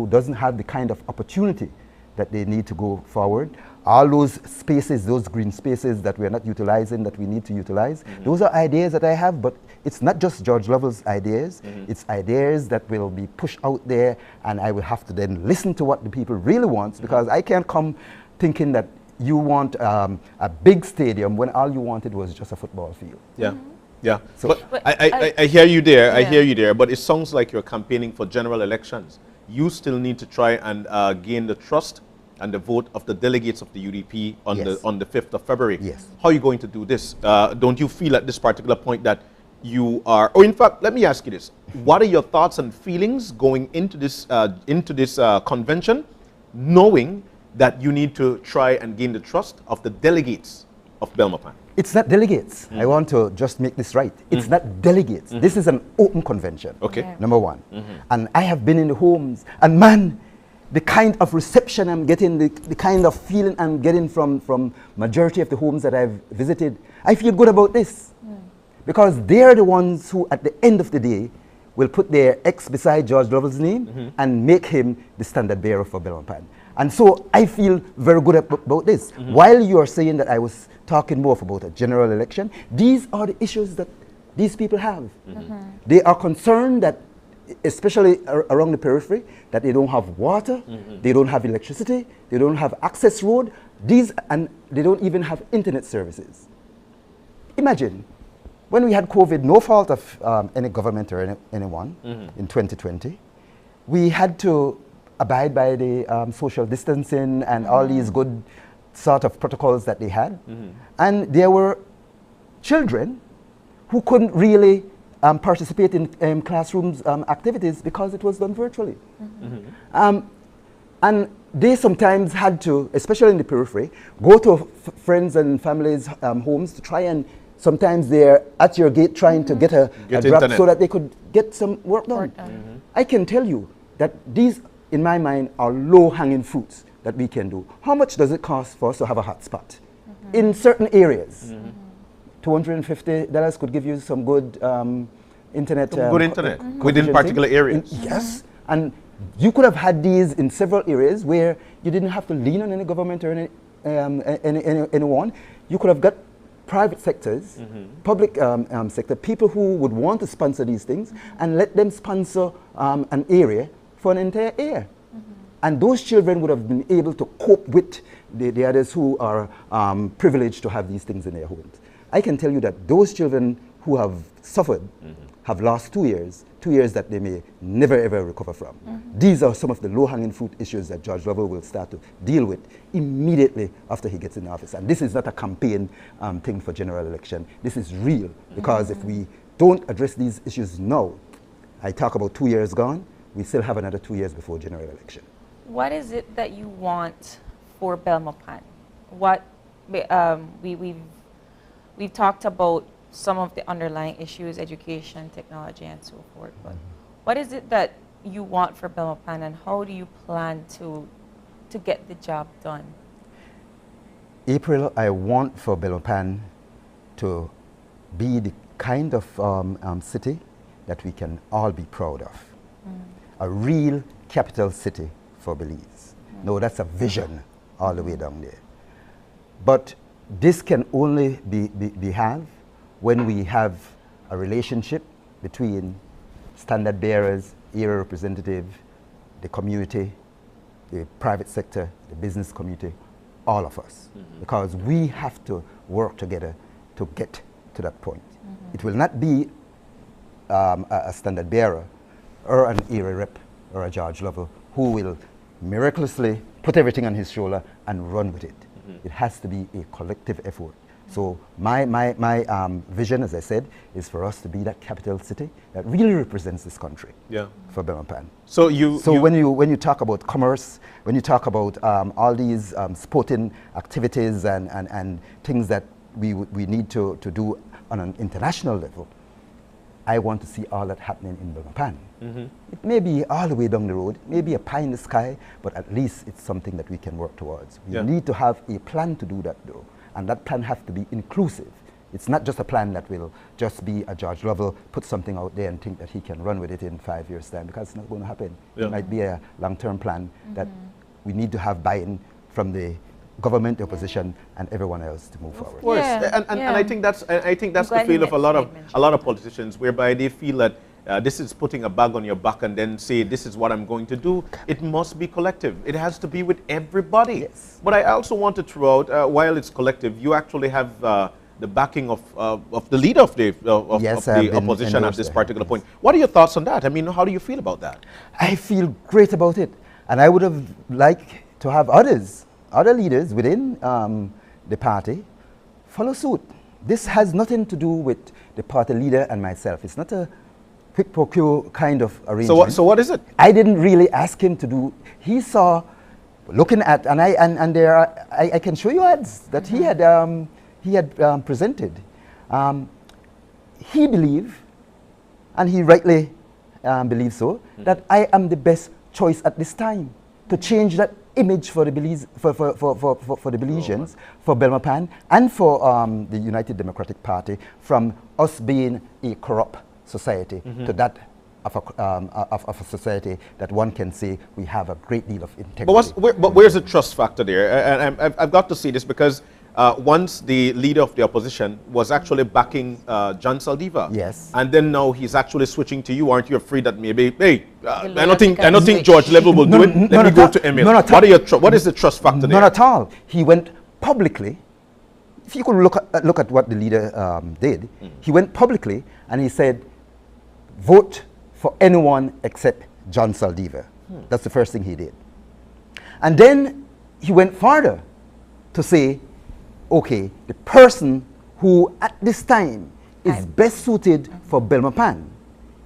doesn't have the kind of opportunity that they need to go forward. All those spaces, those green spaces that we're not utilizing, that we need to utilize, those are ideas that I have, but it's not just George Lovell's ideas, it's ideas that will be pushed out there, and I will have to then listen to what the people really want, because I can't come thinking that you want a big stadium when all you wanted was just a football field. Yeah. Yeah, So but I hear you there, I hear you there, but it sounds like you're campaigning for general elections. You still need to try and gain the trust and the vote of the delegates of the UDP on the 5th of February. Yes. How are you going to do this? Don't you feel at this particular point that you are, or in fact, let me ask you this. What are your thoughts and feelings going into this convention, knowing that you need to try and gain the trust of the delegates of Belmopan? It's not delegates. I want to just make this right. It's not delegates. This is an open convention. Okay. Number one. And I have been in the homes, and man, the kind of reception I'm getting, the kind of feeling I'm getting from majority of the homes that I've visited, I feel good about this. Because they're the ones who, at the end of the day, will put their ex beside George Lovell's name and make him the standard bearer for Belmopan. And so I feel very good about this. While you are saying that I was talking more about a general election, these are the issues that these people have. They are concerned that, especially around the periphery, that they don't have water, they don't have electricity, they don't have access road, and they don't even have internet services. Imagine, when we had COVID, no fault of any government or anyone in 2020, we had to abide by the social distancing and all these good sort of protocols that they had. And there were children who couldn't really participate in classrooms activities because it was done virtually. And they sometimes had to, especially in the periphery, go to friends and families' homes to try, and sometimes they're at your gate trying to get a drop so that they could get some work done. I can tell you that these, in my mind, are low-hanging fruits that we can do. How much does it cost for us to have a hotspot? In certain areas, $250 could give you some good internet. Good internet within particular areas. Yes, and you could have had these in several areas where you didn't have to lean on any government or anyone. You could have got private sectors, public sector, people who would want to sponsor these things, and let them sponsor an area for an entire year. And those children would have been able to cope with the others who are privileged to have these things in their homes. I can tell you that those children who have suffered have lost 2 years that they may never ever recover from. These are some of the low-hanging fruit issues that George Lovell will start to deal with immediately after he gets in office. And this is not a campaign thing for general election. This is real, because if we don't address these issues now, I talk about 2 years gone, we still have another 2 years before general election. What is it that you want for Belmopan? What we've talked about some of the underlying issues, education, technology, and so forth. But what is it that you want for Belmopan, and how do you plan to get the job done? April, I want for Belmopan to be the kind of city that we can all be proud of. A real capital city for Belize. No, that's a vision all the way down there. But this can only be had when we have a relationship between standard bearers, area representative, the community, the private sector, the business community, all of us. Because we have to work together to get to that point. It will not be a standard bearer or an area rep or a George Lovell who will miraculously put everything on his shoulder and run with it. It has to be a collective effort. So my vision, as I said, is for us to be that capital city that really represents this country for Belmopan. So when you talk about commerce, when you talk about all these sporting activities and things that we need to do on an international level, I want to see all that happening in Belmopan. It may be all the way down the road, maybe a pie in the sky, but at least it's something that we can work towards. We need to have a plan to do that, though, and that plan has to be inclusive. It's not just a plan that will just be a George Lovell put something out there and think that he can run with it in 5 years' time, because it's not going to happen. It might be a long-term plan that we need to have buy-in from the government, the opposition, and everyone else to move forward. Of course, and I think that's the feel of a lot of politicians, whereby they feel that this is putting a bag on your back and then say, this is what I'm going to do. It must be collective. It has to be with everybody. Yes. But I also want to throw out, while it's collective, you actually have the backing of the leader of the opposition at this particular point. What are your thoughts on that? I mean, how do you feel about that? I feel great about it. And I would have liked to have other leaders within the party follow suit. This has nothing to do with the party leader and myself. It's not a quick pro quo kind of arrangement. So what is it? I didn't really ask him to do. He saw, looking at, and there are, I can show you ads that he had presented. He believed, and he rightly believes so, that I am the best choice at this time to change that image for the Belizeans, for Belmopan, and for the United Democratic Party, from us being a corrupt society to that of a society that one can say we have a great deal of integrity. But where's the trust factor there? And I've got to see this because once the leader of the opposition was actually backing John Saldivar. Yes. And then now he's actually switching to you. Aren't you afraid that maybe, hey, I don't think George Level will do it. Let me go to Emil. What is the trust factor there? None at all. He went publicly. If you could look at what the leader did, he went publicly and he said, vote for anyone except John Saldivar. That's the first thing he did. And then he went further to say, okay, the person who at this time is best suited for Belmopan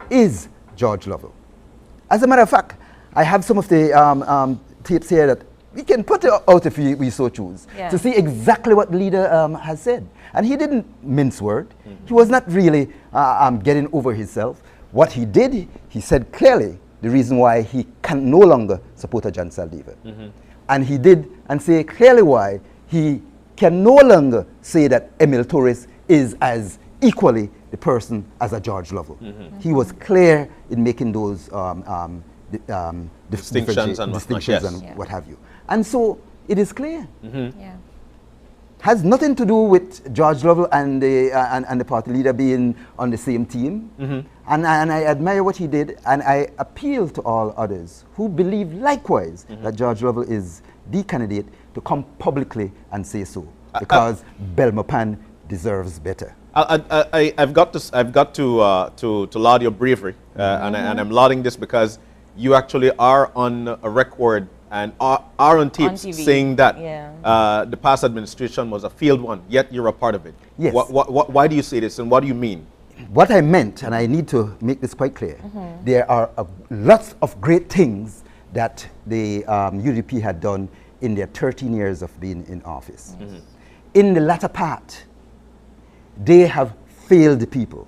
is George Lovell. As a matter of fact, I have some of the tapes here that we can put it out if we so choose, to see exactly what the leader has said. And he didn't mince word. He was not really getting over himself. What he did, he said clearly the reason why he can no longer support a John Saldivar. And he did, and say clearly why he can no longer say that Emil Torres is as equally the person as a George Lovell. He was clear in making those distinctions and what have you. And so it is clear. Has nothing to do with George Lovell and the party leader being on the same team. And I admire what he did, and I appeal to all others who believe likewise that George Lovell is the candidate to come publicly and say so, because Belmopan deserves better. I've got to laud your bravery, and I'm lauding this because you actually are on a record and are on tapes saying that the past administration was a failed one, yet you're a part of it. Yes. Why do you say this, and what do you mean? What I meant, and I need to make this quite clear, there are lots of great things that the UDP had done in their 13 years of being in office. In the latter part, they have failed the people.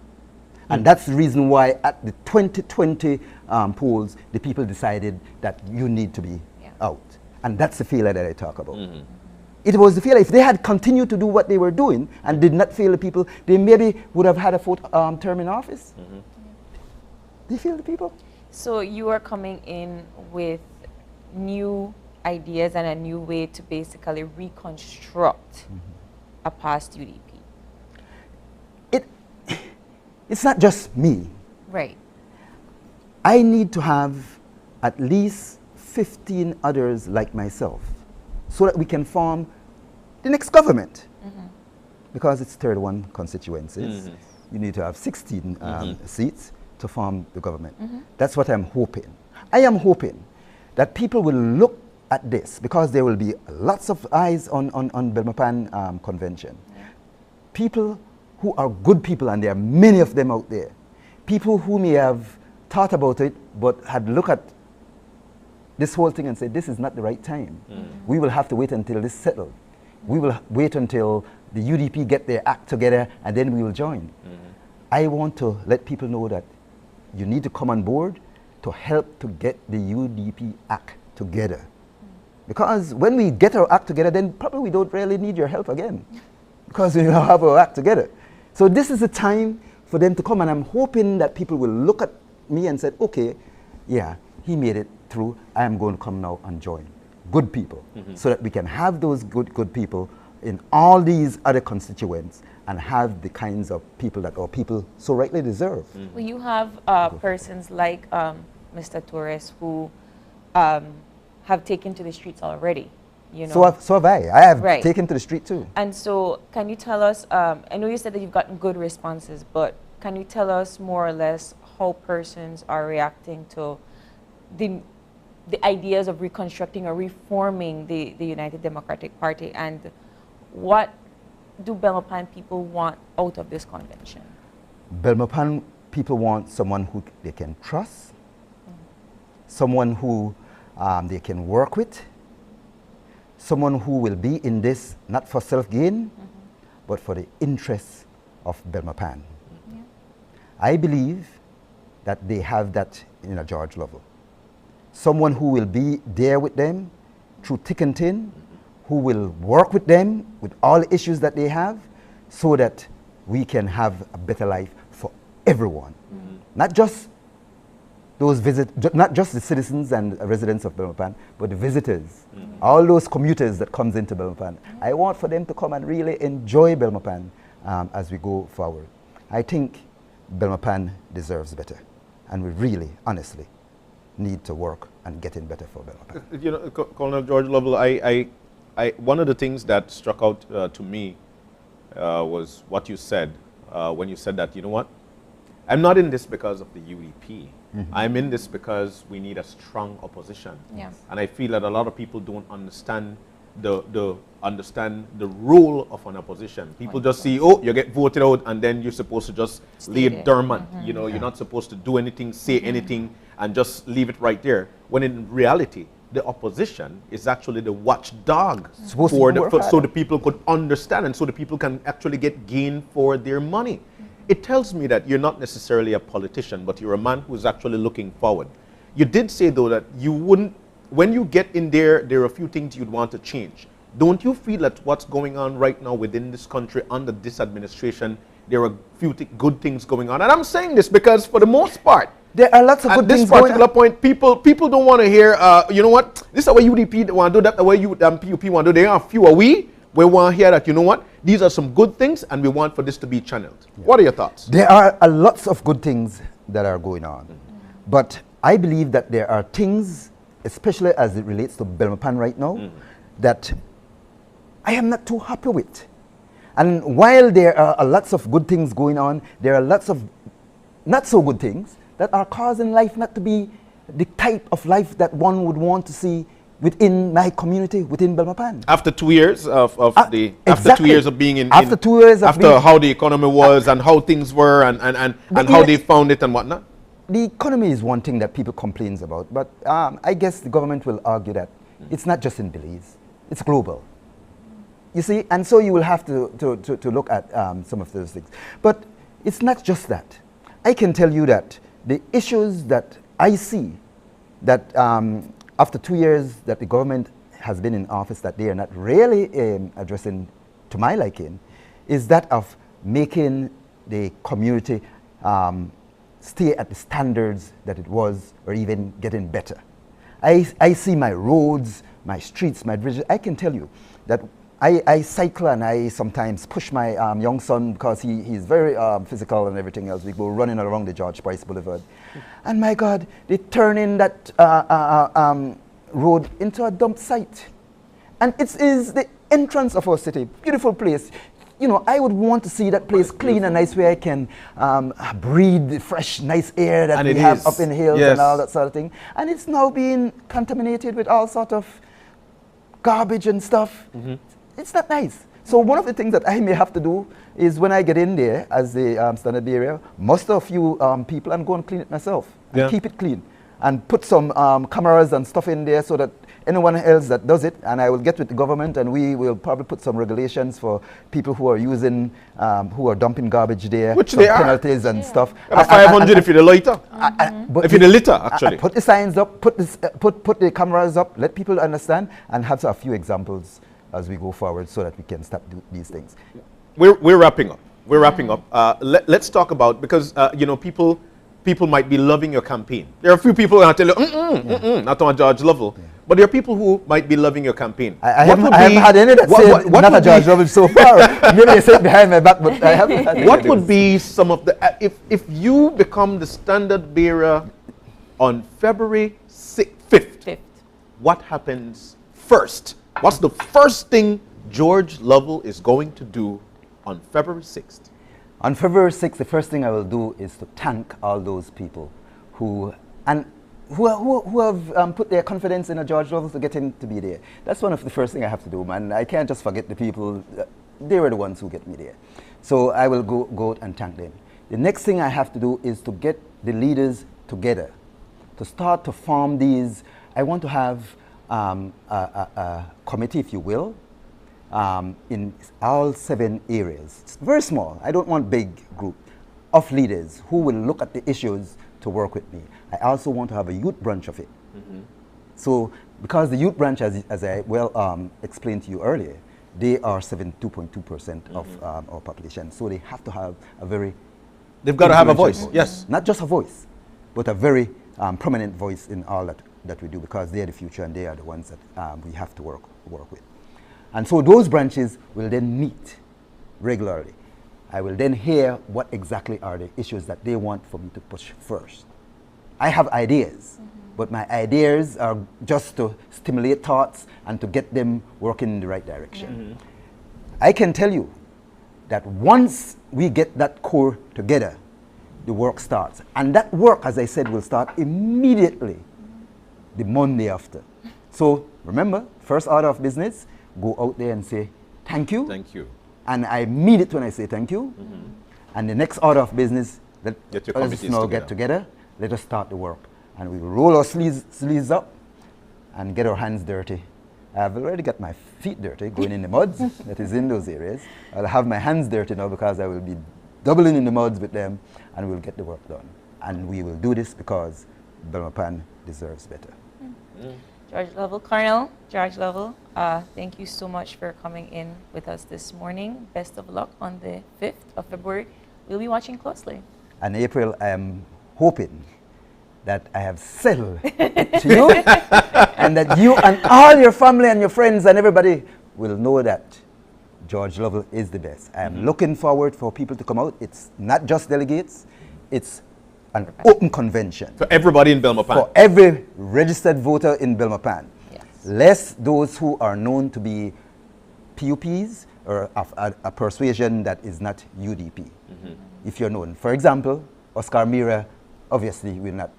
And that's the reason why at the 2020 polls, the people decided that you need to be out. And that's the failure that I talk about. It was the failure. If they had continued to do what they were doing and did not fail the people, they maybe would have had a fourth term in office. They failed the people. So you are coming in with new ideas and a new way to basically reconstruct a past UDP. It's not just me. Right. I need to have at least 15 others like myself so that we can form the next government. Because it's 31 constituencies. You need to have 16 seats to form the government. That's what I'm hoping. I am hoping that people will look at this, because there will be lots of eyes on Belmopan convention. People who are good people, and there are many of them out there. People who may have thought about it, but had looked at this whole thing and said, this is not the right time. We will have to wait until this settles. We will wait until the UDP get their act together, and then we will join. I want to let people know that you need to come on board to help to get the UDP act together. Because when we get our act together, then probably we don't really need your help again, because we now have our act together. So this is the time for them to come, and I'm hoping that people will look at me and say, okay, yeah, he made it through. I am going to come now and join. good people, so that we can have those good people in all these other constituents and have the kinds of people that our people so rightly deserve. Well, you have persons like Mr. Torres who have taken to the streets already. You know? So have I. I have Right. taken to the street too. And so, can you tell us? I know you said that you've gotten good responses, but can you tell us more or less how persons are reacting to the ideas of reconstructing or reforming the United Democratic Party, and what do Belmopan people want out of this convention? Belmopan people want someone who they can trust, someone who they can work with, someone who will be in this not for self-gain, but for the interests of Belmopan. I believe that they have that in a George Lovell. Someone who will be there with them through thick and thin, who will work with them with all the issues that they have, so that we can have a better life for everyone. Not just those not just the citizens and residents of Belmopan, but the visitors, all those commuters that comes into Belmopan. I want for them to come and really enjoy Belmopan as we go forward. I think Belmopan deserves better, and we really, honestly, need to work and get in better for Belmopan. You know, Colonel George Lovell, one of the things that struck out to me was what you said when you said that, you know what, I'm not in this because of the UDP. I'm in this because we need a strong opposition. Yes. And I feel that a lot of people don't understand the role of an opposition. People just see, oh, you get voted out, and then you're supposed to just leave it dormant. You know, you're not supposed to do anything, say anything, and just leave it right there. When in reality, the opposition is actually the watchdog so the people could understand, and so the people can actually get gain for their money. It tells me that you're not necessarily a politician, but you're a man who's actually looking forward. You did say, though, that you wouldn't, when you get in there, there are a few things you'd want to change. Don't you feel that what's going on right now within this country under this administration, there are a few good things going on? And I'm saying this because for the most part, there are lots of good things going on. At this particular point, people don't want to hear, you know what, this is the way UDP want to do, that the way PUP want to do. There are a few, we want to hear that, you know what, these are some good things and we want for this to be channeled. Yeah. What are your thoughts? There are lots of good things that are going on. But I believe that there are things, especially as it relates to Belmopan right now, that I am not too happy with. And while there are lots of good things going on, there are lots of not so good things that are causing life not to be the type of life that one would want to see within my community, within Belmopan. After 2 years after 2 years of being after 2 years of after how the economy was and how things were and how they found it and whatnot. The economy is one thing that people complains about, but I guess the government will argue that it's not just in Belize, it's global. You see, and so you will have to look at some of those things. But it's not just that. I can tell you that the issues that I see that after 2 years that the government has been in office that they are not really addressing to my liking is that of making the community stay at the standards that it was or even getting better. I see my roads, my streets, my bridges. I can tell you that I cycle and I sometimes push my young son because he's very physical and everything else. We go running around the George Price Boulevard. And my God, they turn in that road into a dump site. And it is the entrance of our city, beautiful place. You know, I would want to see that place clean and nice where I can breathe the fresh, nice air that we have up in the hills and all that sort of thing. And it's now being contaminated with all sort of garbage and stuff. It's not nice. So one of the things that I may have to do is when I get in there as the standard bearer, muster a few people and go and clean it myself and keep it clean. And put some cameras and stuff in there so that anyone else that does it, and I will get with the government and we will probably put some regulations for people who are using, who are dumping garbage there. Which they are. Penalties and stuff. 500 if you're the litter. If you're the litter, actually. Put the signs up, put the cameras up, let people understand, and have a few examples as we go forward so that we can stop these things. We're wrapping up. We're wrapping up. Let's talk about, because you know, people people might be loving your campaign. There are a few people who are tell you, not on George Lovell. But there are people who might be loving your campaign. I haven't had any that say not a George Lovell so far. Maybe they say it behind my back, but I haven't had any. What would be some of the, if you become the standard bearer on February 5th, what happens first? What's the first thing George Lovell is going to do on February 6th? On February 6th, the first thing I will do is to thank all those people who have put their confidence in a George Lovell to get him to be there. That's one of the first things I have to do, man. I can't just forget the people. They were the ones who get me there. So I will go out and thank them. The next thing I have to do is to get the leaders together, to start to form these. I want to have a committee, if you will, in all 7 areas. It's very small. I don't want big group of leaders who will look at the issues to work with me. I also want to have a youth branch of it. So, because the youth branch, as I explained to you earlier, they are 72.2% of our population. So they have to have a very... They've got to have a voice, yes. Not just a voice, but a very prominent voice in all that we do, because they are the future and they are the ones that we have to work with. And so those branches will then meet regularly. I will then hear what exactly are the issues that they want for me to push first. I have ideas, but my ideas are just to stimulate thoughts and to get them working in the right direction. I can tell you that once we get that core together, the work starts. And that work, as I said, will start immediately the Monday after. So remember, first order of business, go out there and say, thank you. Thank you. And I mean it when I say thank you. And the next order of business, let us now get together, let us start the work. And we will roll our sleeves up and get our hands dirty. I've already got my feet dirty, going in the muds that is in those areas. I'll have my hands dirty now because I will be doubling in the muds with them, and we'll get the work done. And we will do this because Belmopan deserves better. George Lovell, Colonel George Lovell, thank you so much for coming in with us this morning. Best of luck on the 5th of February. We'll be watching closely. And April, I am hoping that I have settled to you and that you and all your family and your friends and everybody will know that George Lovell is the best. I am looking forward for people to come out. It's not just delegates, it's an open convention. For everybody in Belmopan. For every registered voter in Belmopan. Yes. Less those who are known to be PUPs or of a persuasion that is not UDP. If you're known. For example, Oscar Mira obviously will not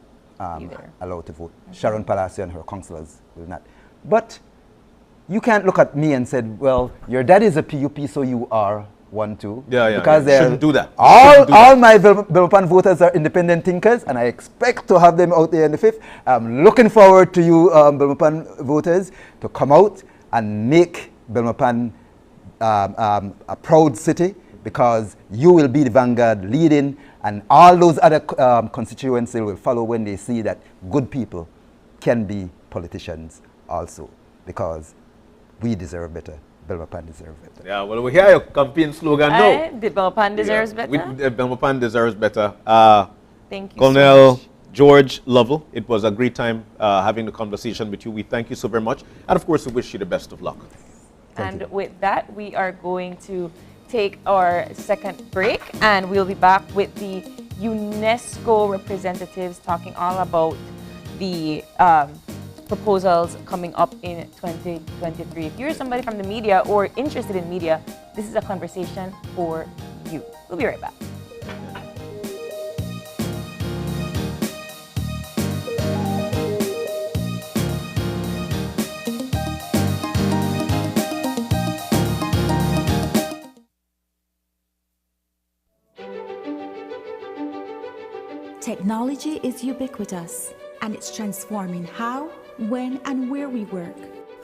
allowed to vote. Sharon Palacio and her councillors will not. But you can't look at me and say, well, your dad is a PUP, so you are one too. Because you shouldn't do that. All my Belmopan voters are independent thinkers, and I expect to have them out there on the 5th. I'm looking forward to you, Belmopan voters, to come out and make Belmopan a proud city, because you will be the vanguard leading, and all those other constituencies will follow when they see that good people can be politicians also, because we deserve better. Belmopan deserves better. Yeah, well, we hear your campaign slogan now. Belmopan deserves better. Belmopan deserves better. Thank you Colonel so much. George Lovell, it was a great time having the conversation with you. We thank you so very much. And of course, we wish you the best of luck. And with that, we are going to take our second break, and we'll be back with the UNESCO representatives talking all about the proposals coming up in 2023. If you're somebody from the media or interested in media, this is a conversation for you. We'll be right back. Technology is ubiquitous, and it's transforming how, when, and where we work.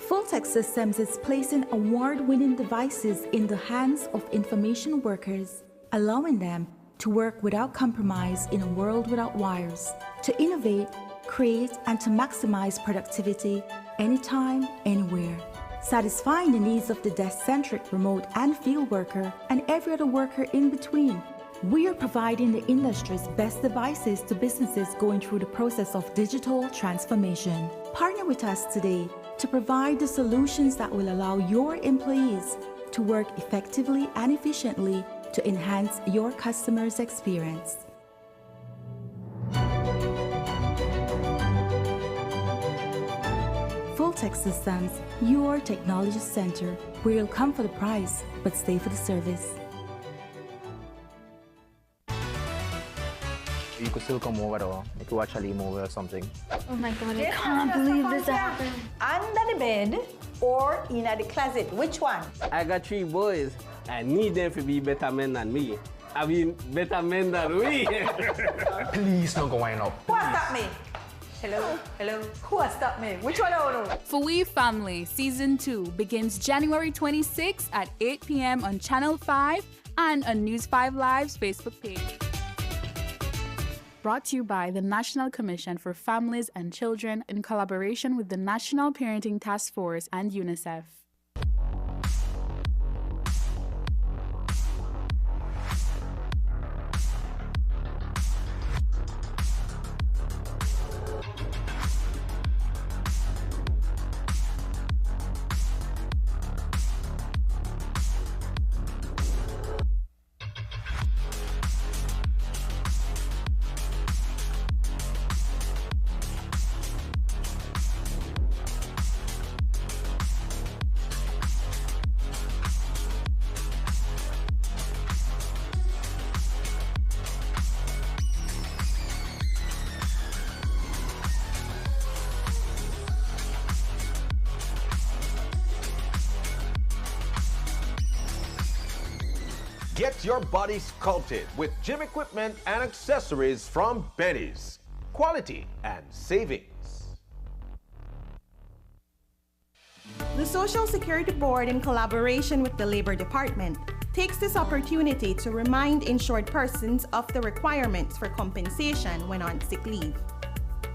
Fulltech Systems is placing award-winning devices in the hands of information workers, allowing them to work without compromise in a world without wires, to innovate, create, and to maximize productivity anytime, anywhere, satisfying the needs of the desk-centric remote and field worker and every other worker in between. We are providing the industry's best devices to businesses going through the process of digital transformation. Partner with us today to provide the solutions that will allow your employees to work effectively and efficiently to enhance your customers' experience. Fulltech Systems, your technology center, where you'll come for the price, but stay for the service. You could still come over though, if you watch a movie or something. Oh my God, I can't believe this happened. Under the bed or in the closet, which one? I got 3 boys. I need them to be better men than me. I mean, better men than we. Please don't go wind up. Who has stopped me? Hello? Hello? Who has stopped me? Which one? For We Family Season 2 begins January 26 at 8 p.m. on Channel 5 and on News 5 Live's Facebook page. Brought to you by the National Commission for Families and Children in collaboration with the National Parenting Task Force and UNICEF. Get your body sculpted with gym equipment and accessories from Benny's. Quality and savings. The Social Security Board, in collaboration with the Labor Department, takes this opportunity to remind insured persons of the requirements for compensation when on sick leave.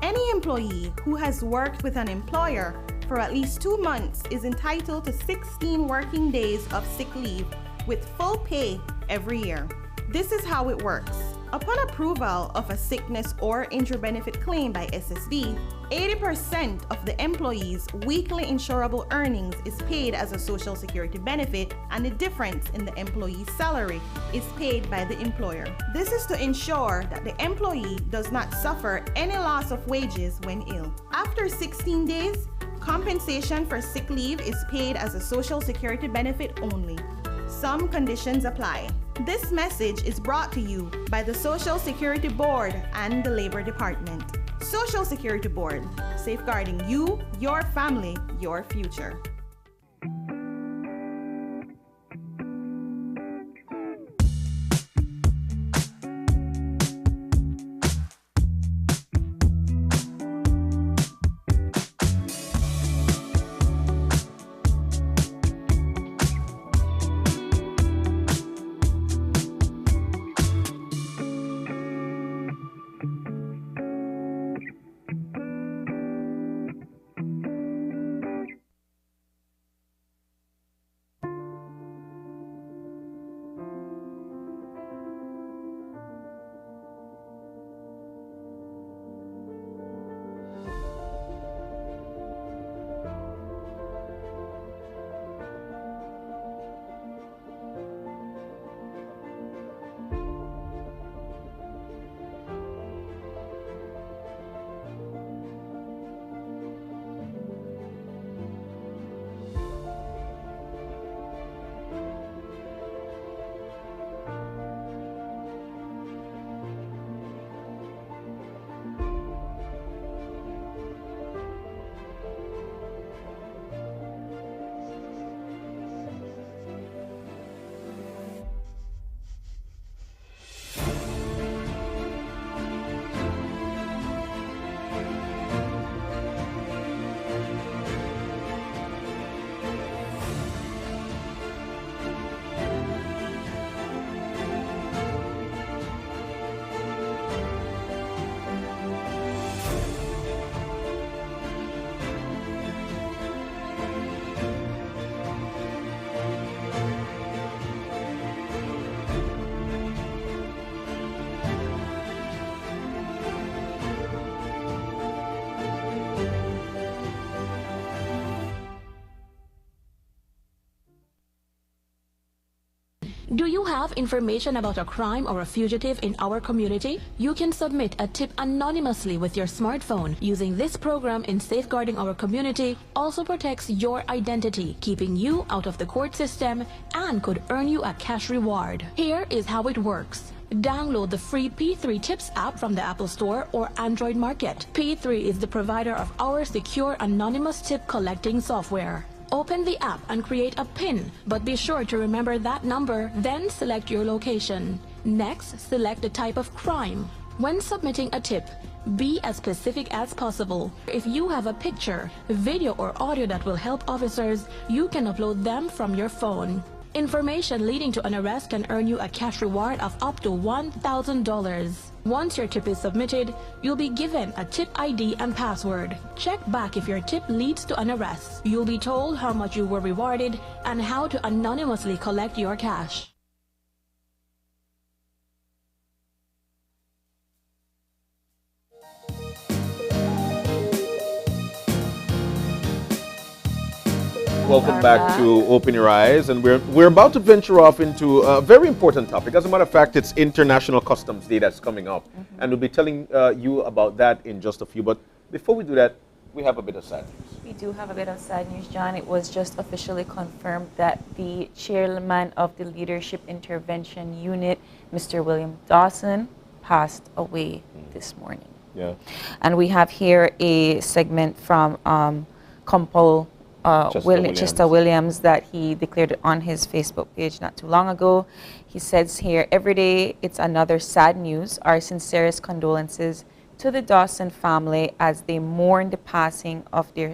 Any employee who has worked with an employer for at least 2 months is entitled to 16 working days of sick leave with full pay every year. This is how it works. Upon approval of a sickness or injury benefit claim by SSB, 80% of the employee's weekly insurable earnings is paid as a Social Security benefit, and the difference in the employee's salary is paid by the employer. This is to ensure that the employee does not suffer any loss of wages when ill. After 16 days, compensation for sick leave is paid as a Social Security benefit only. Some conditions apply. This message is brought to you by the Social Security Board and the Labor Department. Social Security Board, safeguarding you, your family, your future. Do you have information about a crime or a fugitive in our community? You can submit a tip anonymously with your smartphone. Using this program in safeguarding our community also protects your identity, keeping you out of the court system, and could earn you a cash reward. Here is how it works. Download the free P3 Tips app from the Apple Store or Android Market. P3 is the provider of our secure anonymous tip collecting software. Open the app and create a PIN, but be sure to remember that number, then select your location. Next, select the type of crime. When submitting a tip, be as specific as possible. If you have a picture, video, or audio that will help officers, you can upload them from your phone. Information leading to an arrest can earn you a cash reward of up to $1,000. Once your tip is submitted, you'll be given a tip ID and password. Check back if your tip leads to an arrest. You'll be told how much you were rewarded and how to anonymously collect your cash. Welcome back to Open Your Eyes, and we're about to venture off into a very important topic. As a matter of fact, it's International Customs Day that's coming up, and we'll be telling you about that in just a few. But before we do that, we have a bit of sad news. We do have a bit of sad news, John. It was just officially confirmed that the chairman of the Leadership Intervention Unit, Mr. William Dawson, passed away this morning. Yeah. And we have here a segment from Chester Williams that he declared on his Facebook page not too long ago. He says here, every day it's another sad news. Our sincerest condolences to the Dawson family as they mourn the passing of their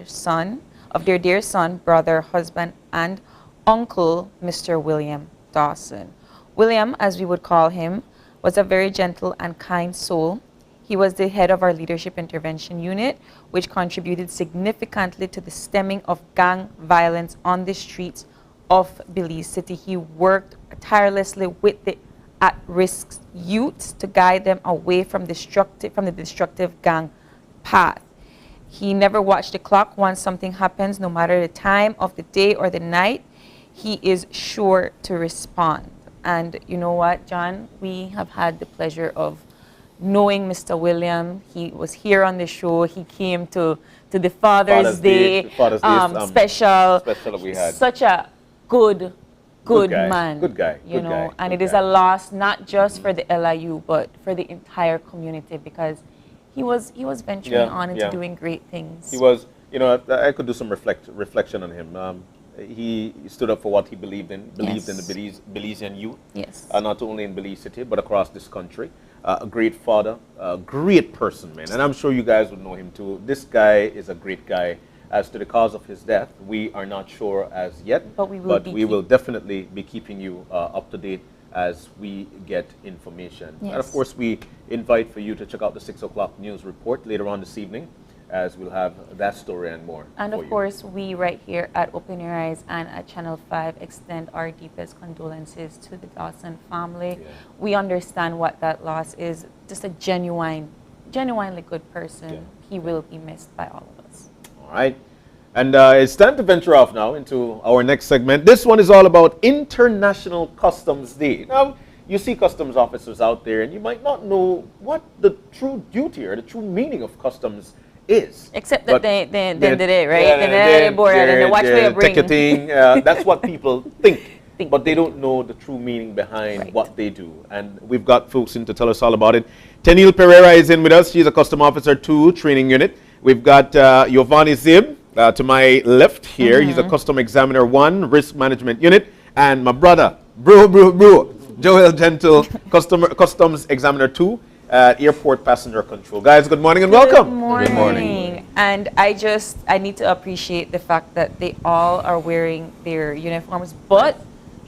dear son, brother, husband, and uncle, Mr. William Dawson. William, as we would call him, was a very gentle and kind soul. He was the head of our Leadership Intervention Unit, which contributed significantly to the stemming of gang violence on the streets of Belize City. He worked tirelessly with the at-risk youth to guide them away from the destructive gang path. He never watched the clock. Once something happens, no matter the time of the day or the night, he is sure to respond. And you know what, John? We have had the pleasure of knowing Mr. William. He was here on the show. He came to the Father's Day special that we had. Such a good man. Good guy. You know, and it is a loss not just for the LIU, but for the entire community, because he was venturing on into doing great things. He was, you know, I could do some reflection on him. He stood up for what he believed in the Belizean youth. Yes. Not only in Belize City, but across this country. A great father, a great person, man. And I'm sure you guys would know him too. This guy is a great guy. As to the cause of his death, we are not sure as yet, but we will definitely be keeping you up to date as we get information. Yes. And of course, we invite for you to check out the 6 o'clock news report later on this evening, as we'll have that story and more. And of course, we right here at Open Your Eyes and at Channel 5 extend our deepest condolences to the Dawson family. Yeah. We understand what that loss is. Just a genuinely good person. Yeah. He will be missed by all of us. All right. And it's time to venture off now into our next segment. This one is all about International Customs Day. Now, you see customs officers out there, and you might not know what the true duty or the true meaning of customs is. Except that they did it, right? They watch where you bring. Ticketing, that's what people think. But they don't know the true meaning behind what they do. And we've got folks in to tell us all about it. Tenille Pereira is in with us. She's a Custom Officer 2 Training Unit. We've got Giovanni Zib to my left here. He's a Custom Examiner 1 Risk Management Unit. And my brother, Joel Gentle, Customs Examiner 2 at Airport Passenger Control. Guys, good morning and welcome. Good morning. And I need to appreciate the fact that they all are wearing their uniforms, but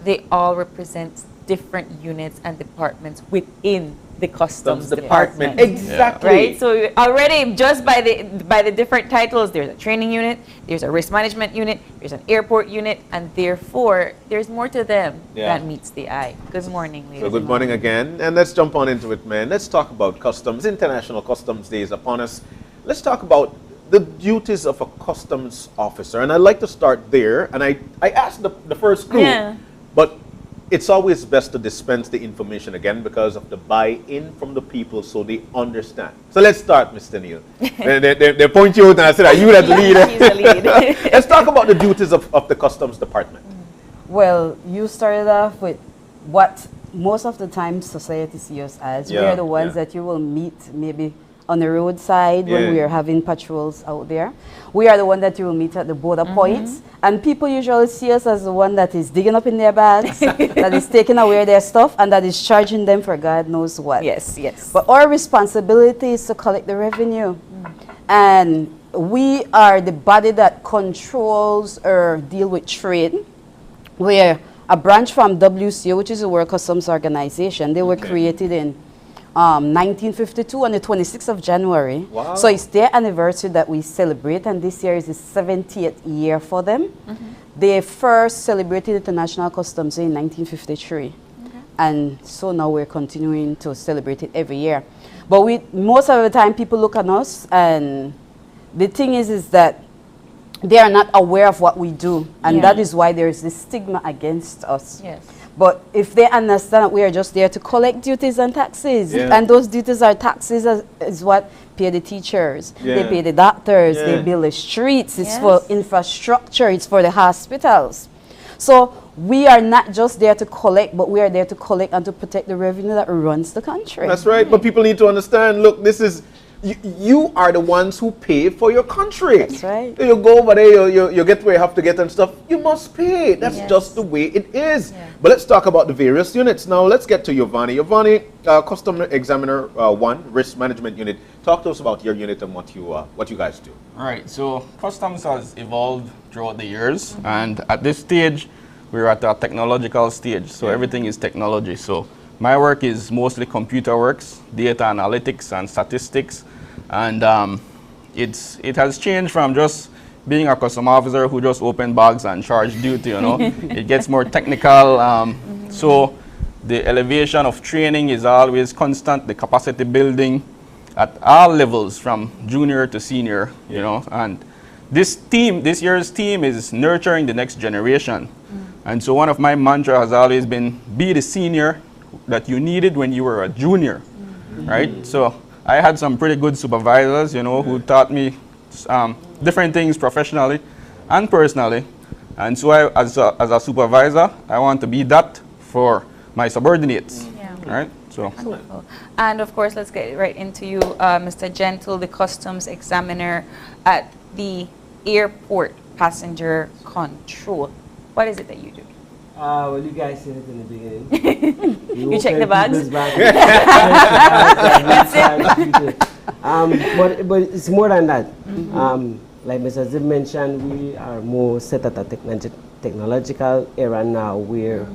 they all represent different units and departments within the customs department. Exactly. Right? So already just by the different titles, there's a training unit, there's a risk management unit, there's an airport unit, and therefore there's more to them than meets the eye. Good morning, ladies. So good morning again, and let's jump on into it, man. Let's talk about customs. International Customs Day is upon us. Let's talk about the duties of a customs officer, and I'd like to start there. And I asked the first group, but it's always best to dispense the information again because of the buy-in from the people so they understand. So let's start, Mr. Neil. they point you out and I said, are you that leader? He's the lead. Let's talk about the duties of the Customs Department. Well, you started off with what most of the time society sees us as. We are the ones that you will meet maybe on the roadside when we are having patrols out there. We are the one that you will meet at the border points. And people usually see us as the one that is digging up in their bags, that is taking away their stuff, and that is charging them for God knows what. Yes, yes. But our responsibility is to collect the revenue. And we are the body that controls or deal with trade. We're a branch from WCO, which is the World Customs Organization. They were created in 1952 on the 26th of January. Wow. So it's their anniversary that we celebrate, and this year is the 70th year for them. They first celebrated International Customs Day in 1953. And so now we're continuing to celebrate it every year. But most of the time people look at us, and the thing is that they are not aware of what we do, and that is why there is this stigma against us. Yes. But if they understand that we are just there to collect duties and taxes, and those duties are taxes is what pay the teachers, they pay the doctors, they build the streets, it's for infrastructure, it's for the hospitals. So we are not just there to collect, but we are there to collect and to protect the revenue that runs the country. That's right, but people need to understand, look, this is, you are the ones who pay for your country. That's right. You go over there, you get where you have to get and stuff, you must pay. That's just the way it is. But let's talk about the various units. Now, let's get to Giovanni. Giovanni, Customer Examiner 1, Risk Management Unit. Talk to us about your unit and what you guys do. All right, so Customs has evolved throughout the years, and at this stage, we're at a technological stage, so everything is technology. So my work is mostly computer works, data analytics and statistics, and it has changed from just being a customs officer who just open bags and charge duty, you know. It gets more technical, so the elevation of training is always constant, the capacity building at all levels from junior to senior, you know, and this year's theme is nurturing the next generation. And so one of my mantra has always been, be the senior that you needed when you were a junior, right? So I had some pretty good supervisors, you know, who taught me different things professionally and personally. And so as a supervisor, I want to be that for my subordinates, right? So. Wonderful. And of course, let's get right into you, Mr. Gentle, the Customs Examiner at the Airport Passenger Control. What is it that you do? Well, you guys said it in the beginning. You check the bags? But it's more than that. Like Mr. Zib mentioned, we are more set at a technological era now where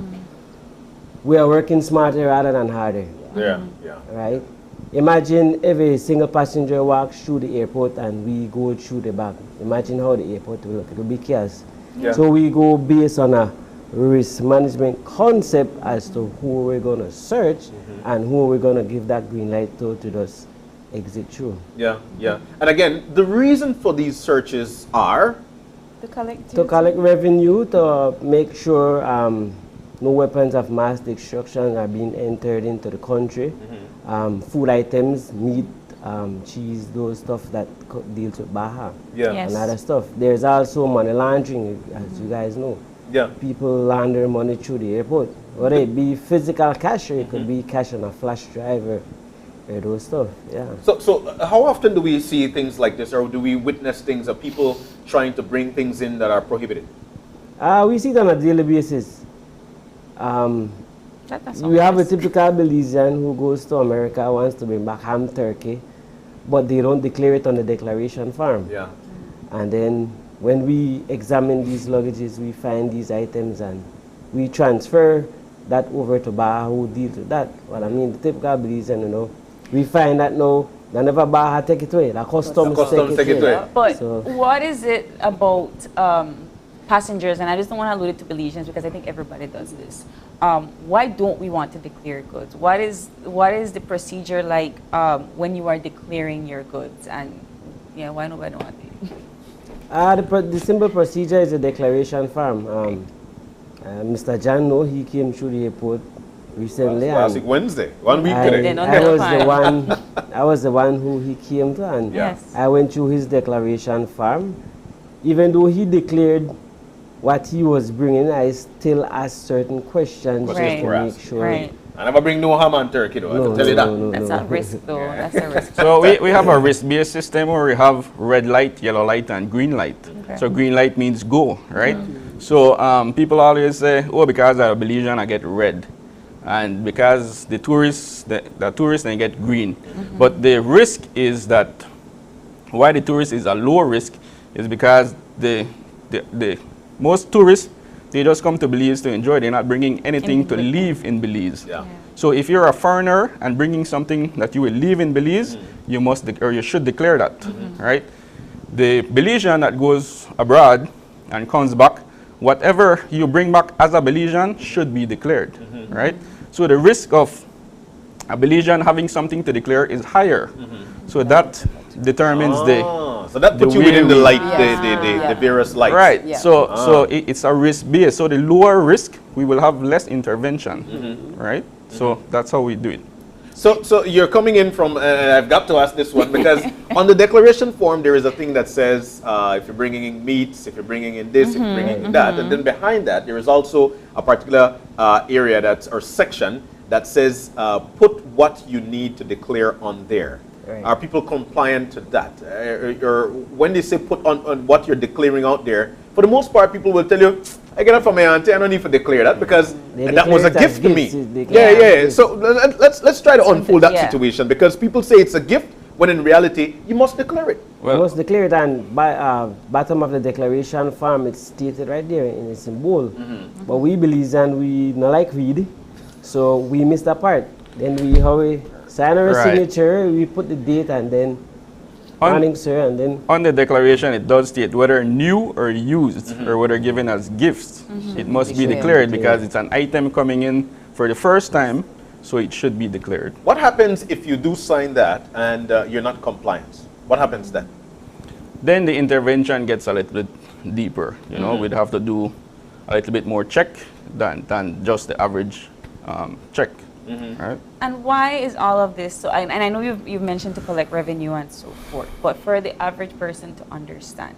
we are working smarter rather than harder. Right? Imagine every single passenger walks through the airport and we go through the bag. Imagine how the airport will look. It will be chaos. So we go based on a risk management concept as to who we're going to search and who we're going to give that green light to just exit through. And again, the reason for these searches are? To collect revenue, to make sure no weapons of mass destruction are being entered into the country. Food items, meat, cheese, those stuff that deals with Baja and other stuff. There's also money laundering, as you guys know. People launder money through the airport. Whether it be physical cash or it could be cash on a flash drive or those stuff. So how often do we see things like this, or do we witness things of people trying to bring things in that are prohibited? We see it on a daily basis. We have a typical Belizean who goes to America, wants to bring back ham turkey, but they don't declare it on the declaration form. And then when we examine these luggages, we find these items and we transfer that over to Baja who deals with that. Well, I mean, the typical Belizean, you know, we find that now, whenever Baja take it away, the customs take it away. But what is it about passengers, and I just don't want to allude it to Belizeans because I think everybody does this. Why don't we want to declare goods? What is the procedure like when you are declaring your goods? And why nobody don't want to? The simple procedure is a declaration form. Mr. John, no, he came through the airport recently. Last week Wednesday, 1 week today. I was the one who he came to, and I went through his declaration form. Even though he declared what he was bringing, I still asked certain questions just to make sure. I never bring no ham and turkey, though. I can tell you that. That's a risk, though. That's a risk. So we have a risk-based system where we have red light, yellow light, and green light. Okay. So green light means go, right? So people always say, oh, because I'm a Belizean, I get red. And because the tourists, they get green. But the risk is that, why the tourist is a low risk is because the most tourists, they just come to Belize to enjoy. They're not bringing anything to leave in Belize. So if you're a foreigner and bringing something that you will leave in Belize, you must or you should declare that, right? The Belizean that goes abroad and comes back, whatever you bring back as a Belizean should be declared, right? So the risk of a Belizean having something to declare is higher. So that determines so that puts you within the light, the various lights. Right. So it's a risk base. So the lower risk, we will have less intervention, right? So that's how we do it. So you're coming in from, I've got to ask this one, because on the declaration form, there is a thing that says if you're bringing in meats, if you're bringing in this, if you're bringing in that. And then behind that, there is also a particular area or section that says put what you need to declare on there. Are people compliant to that? Or when they say put on what you're declaring out there, for the most part, people will tell you, I get it from my auntie, I don't need to declare that because that was a gift to me. So let's try to unfold that situation, because people say it's a gift when in reality, you must declare it. You must declare it, and by bottom of the declaration form, it's stated right there in its symbol. But we Belizean, we not like read, so we missed that part. Then we sign our signature, we put the date, and then morning, sir, and then on the declaration it does state whether new or used or whether given as gifts. It must be declared because it's an item coming in for the first time, so it should be declared. What happens if you do sign that and you're not compliant? What happens then? Then the intervention gets a little bit deeper. You know, we'd have to do a little bit more check than just the average check. Right? And why is all of this so? And I know you've mentioned to collect revenue and so forth, but for the average person to understand,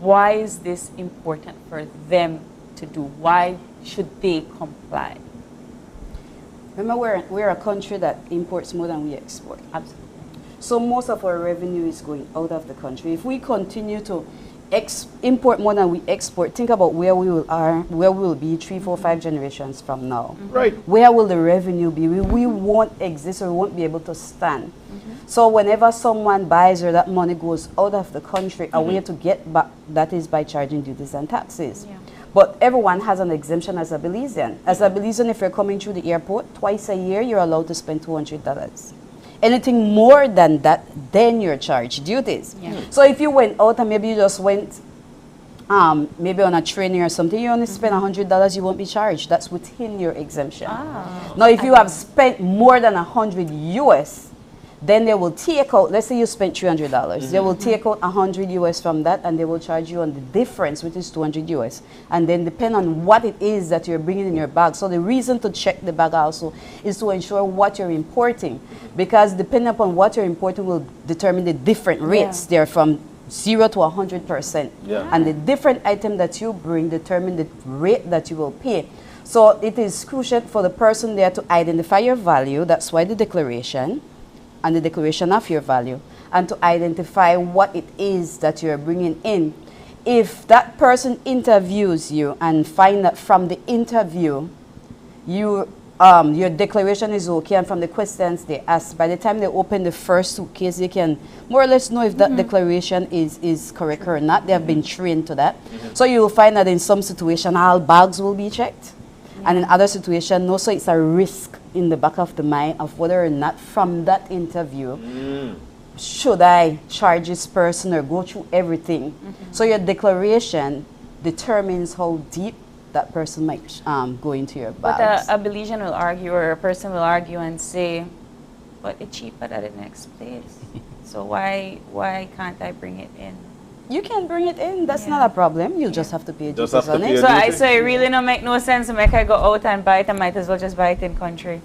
why is this important for them to do? Why should they comply? Remember, we're a country that imports more than we export. Absolutely. So most of our revenue is going out of the country. If we continue to import more than we export, think about where we will be 3, 4, 5 generations from now. Right. Where will the revenue be? We won't exist, or we won't be able to stand. So whenever someone buys or that money goes out of the country, a way to get back that is by charging duties and taxes. But everyone has an exemption as a Belizean. As a Belizean, if you're coming through the airport twice a year, you're allowed to spend $200. Anything more than that, then you're charged duties. So if you went out and maybe you just went maybe on a training or something, you only spend $100, you won't be charged. That's within your exemption. Now if you have spent more than 100 US, then they will take out, let's say you spent $300, they will take out 100 US from that, and they will charge you on the difference, which is 200 US. And then depend on what it is that you're bringing in your bag. So the reason to check the bag also is to ensure what you're importing, because depending upon what you're importing will determine the different rates. They're from 0 to 100%. And the different item that you bring determine the rate that you will pay. So it is crucial for the person there to identify your value. That's why the declaration and the declaration of your value, and to identify what it is that you're bringing in. If that person interviews you and find that from the interview your declaration is okay, and from the questions they ask, by the time they open the first suitcase, they can more or less know if that declaration is correct or not. They have been trained to that. So you will find that in some situation all bags will be checked, and in other situations no. So it's a risk in the back of the mind of whether or not from that interview should I charge this person or go through everything. So your declaration determines how deep that person might go into your bags. But a Belizean will argue, or a person will argue and say, but it's cheaper at the next place. So why can't I bring it in? You can bring it in. That's not a problem. You'll just have to pay Just duties have to on pay it. So it really don't make no sense to make I go out and buy it. I might as well just buy it in country.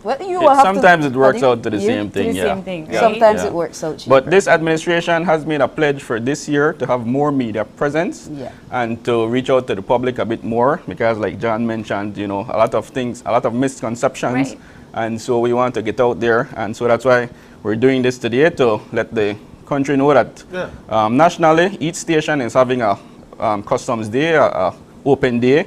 Well, you will have sometimes to, it works out to the same thing. Same thing, right? Sometimes it works out cheaper. But this administration has made a pledge for this year to have more media presence and to reach out to the public a bit more, because like John mentioned, you know, a lot of things, a lot of misconceptions. Right. And so we want to get out there. And so that's why we're doing this today, to let the country know that nationally, each station is having a customs day, a open day,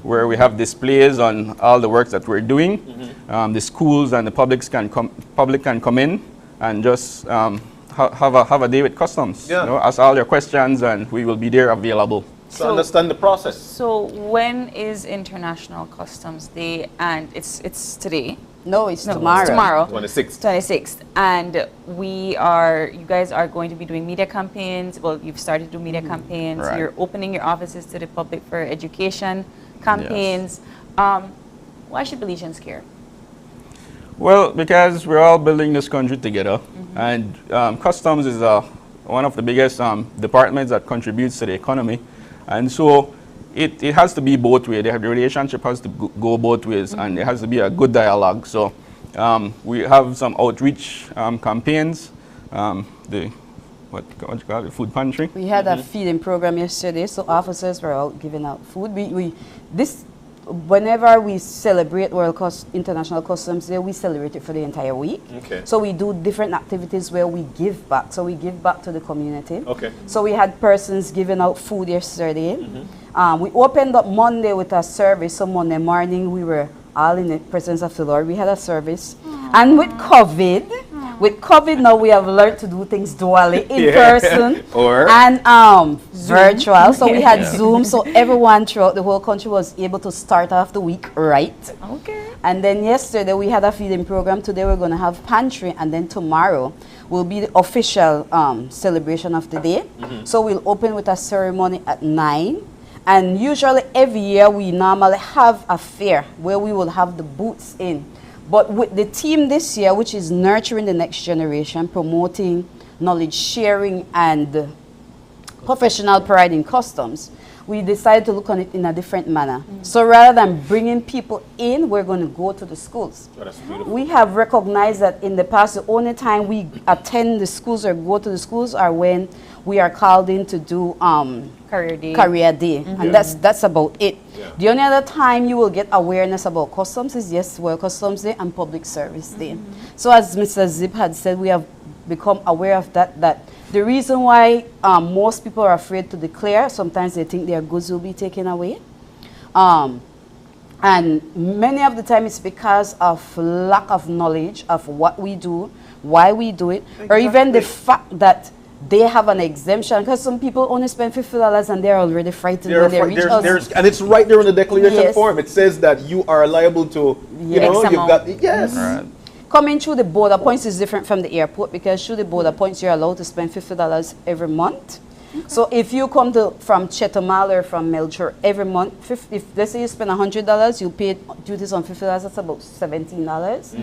where we have displays on all the works that we're doing. The schools and the public can come in and just have a day with customs. You know, ask all your questions, and we will be there available. So understand the process. So when is International Customs Day? And it's today. No, it's tomorrow. Tomorrow. 26th. 26th. And you guys are going to be doing media campaigns. Well, you've started to do media campaigns. Right. You're opening your offices to the public for education campaigns. Why should Belizeans care? Well, because we're all building this country together, and customs is one of the biggest departments that contributes to the economy, and so it has to be both ways. The relationship has to go both ways, and it has to be a good dialogue. So we have some outreach campaigns. What you call it, food pantry. We had a feeding program yesterday, so officers were out giving out food. Whenever we celebrate International Customs Day, we celebrate it for the entire week. Okay. So we do different activities where we give back. So we give back to the community. Okay. So we had persons giving out food yesterday. We opened up Monday with a service. So Monday morning, we were all in the presence of the Lord. We had a service. And with COVID now we have learned to do things dually, in person and virtual. So we had Zoom, so everyone throughout the whole country was able to start off the week right. Okay. And then yesterday we had a feeding program. Today we're going to have pantry, and then tomorrow will be the official celebration of the day. So we'll open with a ceremony at 9. And usually every year we normally have a fair where we will have the booths in. But with the theme this year, which is nurturing the next generation, promoting knowledge sharing and professional pride in customs, we decided to look on it in a different manner. So rather than bringing people in, we're going to go to the schools. Oh, that's beautiful. We have recognized that in the past, the only time we attend the schools or go to the schools are when we are called in to do career day. And that's about it. The only other time you will get awareness about customs is World Customs Day and Public Service Day. So as Mr. Zip had said, we have become aware of that the reason why most people are afraid to declare, sometimes they think their goods will be taken away. And many of the time it's because of lack of knowledge of what we do, why we do it, or even the fact that they have an exemption, because some people only spend $50 and they're already frightened when they reach us. And it's right there in the declaration form. It says that you are liable to, you know, you've got, Right. Coming through the border points is different from the airport, because through the border points you're allowed to spend $50 every month. So if you come from Chetumal or from Melchor every month, if let's say you spend $100, you pay duties on $50, that's about $17.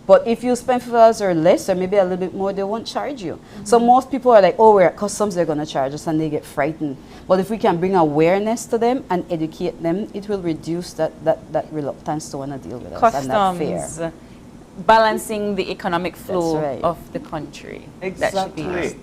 But if you spend $50 or less, or maybe a little bit more, they won't charge you. So most people are like, oh, we're at customs, they're going to charge us, and they get frightened. But if we can bring awareness to them and educate them, it will reduce that reluctance to want to deal with us and that fear. Customs, balancing the economic flow of the country. Exactly. That should be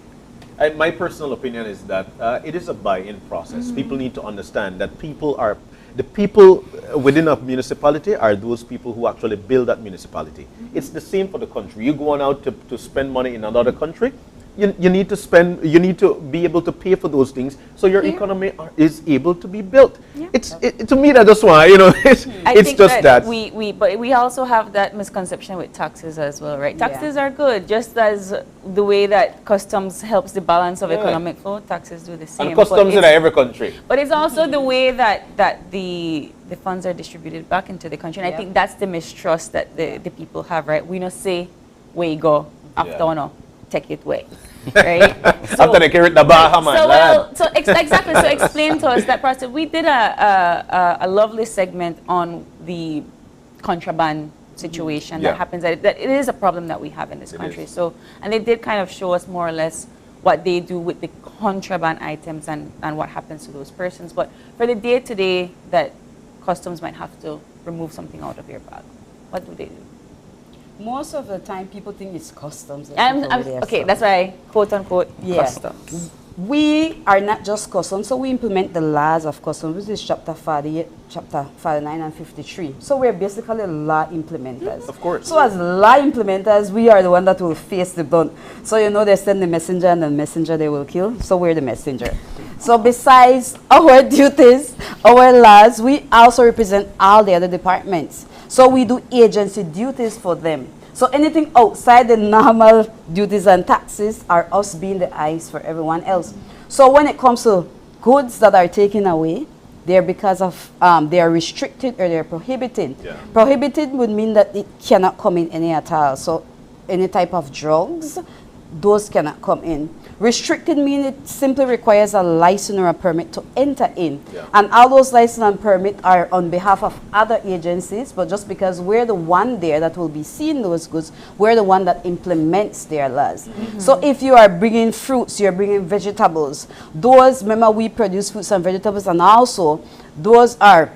My personal opinion is that it is a buy-in process. People need to understand that the people within a municipality are those people who actually build that municipality. It's the same for the country. You go on out to spend money in another country, you need to be able to pay for those things so your economy is able to be built. To me, that's just why, you know, it's just that. But we also have that misconception with taxes as well, right? Taxes are good, just as the way that customs helps the balance of economic flow, taxes do the same. And customs in every country. But it's also the way that the funds are distributed back into the country. And I think that's the mistrust that the people have, right? We don't say, where you go, after no, take it away. Right? After they carry the Bahamas. Exactly. So explain to us that process. We did a lovely segment on the contraband situation that happens. That it is a problem that we have in this country. So, and they did kind of show us more or less what they do with the contraband items and what happens to those persons. But for the day-to-day that customs might have to remove something out of your bag, what do they do? Most of the time, people think it's customs. Okay, that's why, quote unquote, customs. We are not just customs, so we implement the laws of customs, which is chapter 48, chapter 49, and 53. So we're basically law implementers. Of course. So as law implementers, we are the one that will face the blunt. So you know they send the messenger, and the messenger they will kill. So we're the messenger. So besides our duties, our laws, we also represent all the other departments. So we do agency duties for them. So anything outside the normal duties and taxes are us being the eyes for everyone else. So when it comes to goods that are taken away, they're because of, they are restricted or they're prohibited. Yeah. Prohibited would mean that it cannot come in any at all. So any type of drugs, those cannot come in. Restricted means it simply requires a license or a permit to enter in. Yeah. And all those license and permit are on behalf of other agencies, but just because we're the one there that will be seeing those goods, we're the one that implements their laws. So if you are bringing fruits, you're bringing vegetables, those, remember we produce fruits and vegetables, and also those are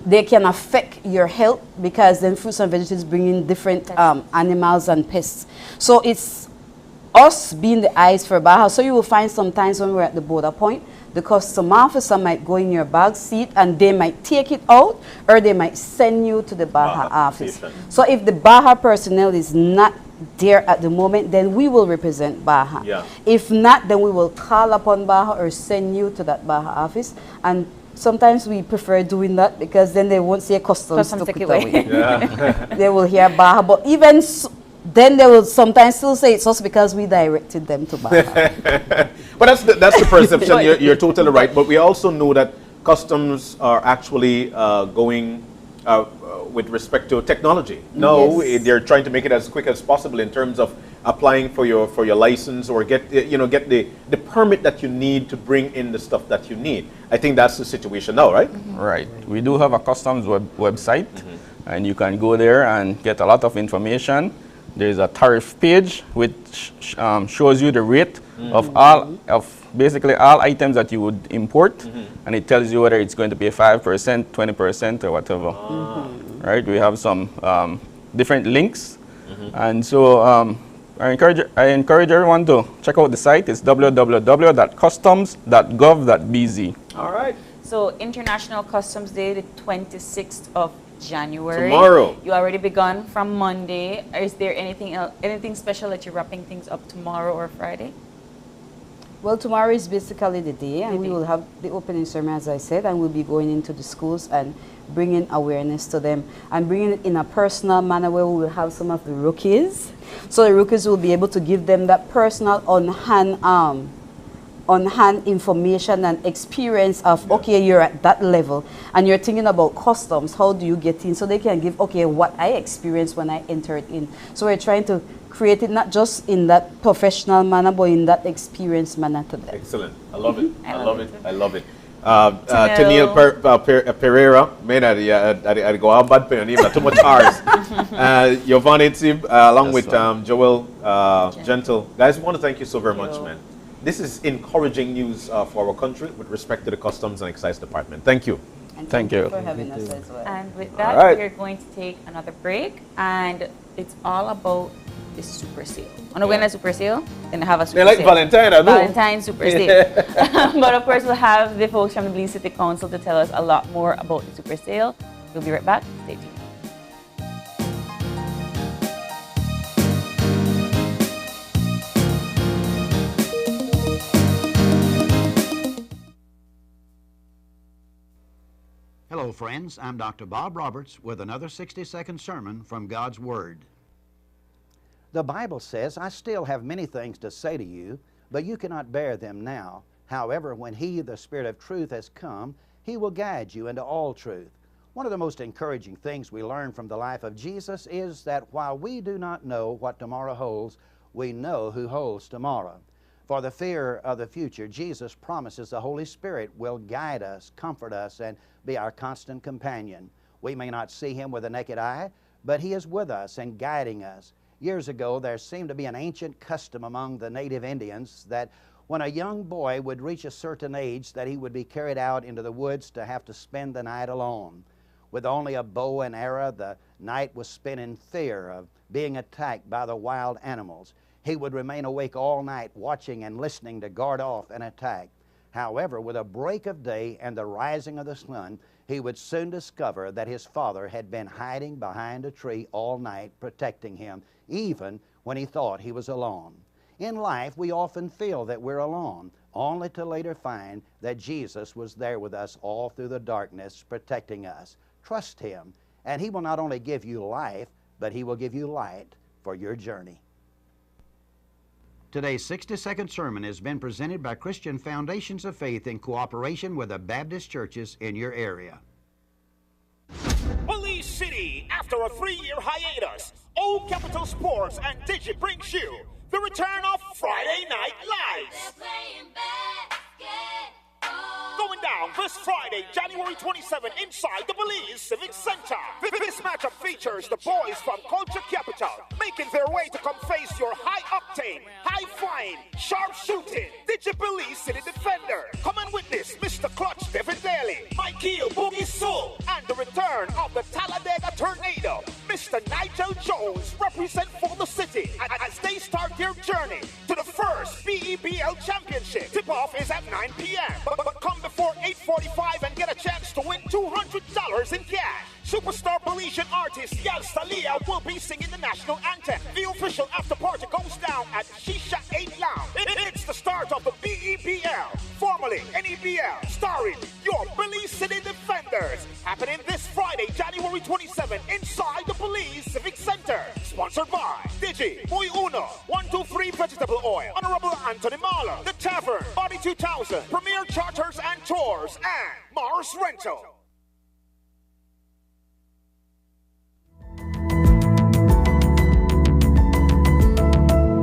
they can affect your health because then fruits and vegetables bring in different animals and pests. So it's us being the eyes for Baja. So you will find sometimes when we're at the border point, the custom officer might go in your bag seat and they might take it out, or they might send you to the Baja office. So if the Baja personnel is not there at the moment, then we will represent Baja. Yeah. If not, then we will call upon Baja or send you to that Baja office. And sometimes we prefer doing that because then they won't say customs took it away. Yeah. They will hear Baja, but even then they will sometimes still say it's us because we directed them to Baja. But that's the perception. You're totally right. But we also know that customs are actually going with respect to technology. No, they're trying to make it as quick as possible in terms of applying for your license or get the permit that you need to bring in the stuff that you need. I think that's the situation now, right? Right. We do have a customs website, and you can go there and get a lot of information. There's a tariff page which shows you the rate of basically all items that you would import, and it tells you whether it's going to be 5%, 20%, or whatever. Right? We have some different links, and so I encourage everyone to check out the site. It's www.customs.gov.bz. All right. So International Customs Day, the 26th of January. Tomorrow. You already begun from Monday. Is there anything else, anything special that you're wrapping things up tomorrow or Friday? Well, tomorrow is basically the day, and we will have the opening ceremony, as I said, and we'll be going into the schools and bringing awareness to them and bringing it in a personal manner where we will have some of the rookies. So the rookies will be able to give them that personal on-hand information and experience of, okay, you're at that level and you're thinking about customs, how do you get in? So they can give, okay, what I experienced when I entered in. So we're trying to create it not just in that professional manner, but in that experience manner to them. Excellent. I love it. I love it. I love it. Tennille Pereira, man, I go out bad pain, too much R's. Giovanni Tib, along with Joel Gentle. Guys, we want to thank you so very much, man. This is encouraging news for our country with respect to the Customs and Excise Department. Thank you. And thank you for having us as well. And with that, we're going to take another break, and it's all about the super sale. On a super sale, then have a super sale. Like Valentine, I know. Valentine super sale. But of course, we'll have the folks from the Belize City Council to tell us a lot more about the super sale. We'll be right back. Stay tuned. Hello, friends. I'm Dr. Bob Roberts with another 60-second sermon from God's Word. The Bible says, I still have many things to say to you, but you cannot bear them now. However, when He, the Spirit of truth, has come, He will guide you into all truth. One of the most encouraging things we learn from the life of Jesus is that while we do not know what tomorrow holds, we know who holds tomorrow. For the fear of the future, Jesus promises the Holy Spirit will guide us, comfort us, and be our constant companion. We may not see Him with the naked eye, but He is with us and guiding us. Years ago, there seemed to be an ancient custom among the native Indians that when a young boy would reach a certain age, that he would be carried out into the woods to have to spend the night alone. With only a bow and arrow, the night was spent in fear of being attacked by the wild animals. He would remain awake all night, watching and listening to guard off an attack. However, with a break of day and the rising of the sun, he would soon discover that his father had been hiding behind a tree all night, protecting him, even when he thought he was alone. In life, we often feel that we're alone, only to later find that Jesus was there with us all through the darkness, protecting us. Trust Him, and He will not only give you life, but He will give you light for your journey. Today's 60-second sermon has been presented by Christian Foundations of Faith in cooperation with the Baptist churches in your area. Belize City, after a 3-year hiatus, Old Capital Sports and Digi brings you the return of Friday Night Lights. Going down this Friday, January 27, inside the Belize Civic Center. This matchup features the boys from Culture Capital, making their way to come face your high-octane, high-flying, sharp-shooting Digi Belize City Defender. Come and witness Mr. Clutch David Daly, Michael Boogie Soul, and the return of the Talladega Tornado, Mr. Nigel Jones, represent for the city as they start their journey to the first BEBL Championship. Tip-off is at 9 p.m. But come before 8:45 and get a chance to win $200 in cash. Superstar Belizean artist Yal Salia will be singing the national anthem. The official after party goes down at Shisha 8 Lounge. It's the start of the BEBL, formerly NEBL, starring your Belize City Defenders. Happening this Friday, January 27, inside the Belize Civic Center. Sponsored by Digi, Muy Uno, 123 Vegetable Oil, Honorable Anthony Mahler, The Tavern, Body 2000, Premier Charters and Tours, and Mars Rental.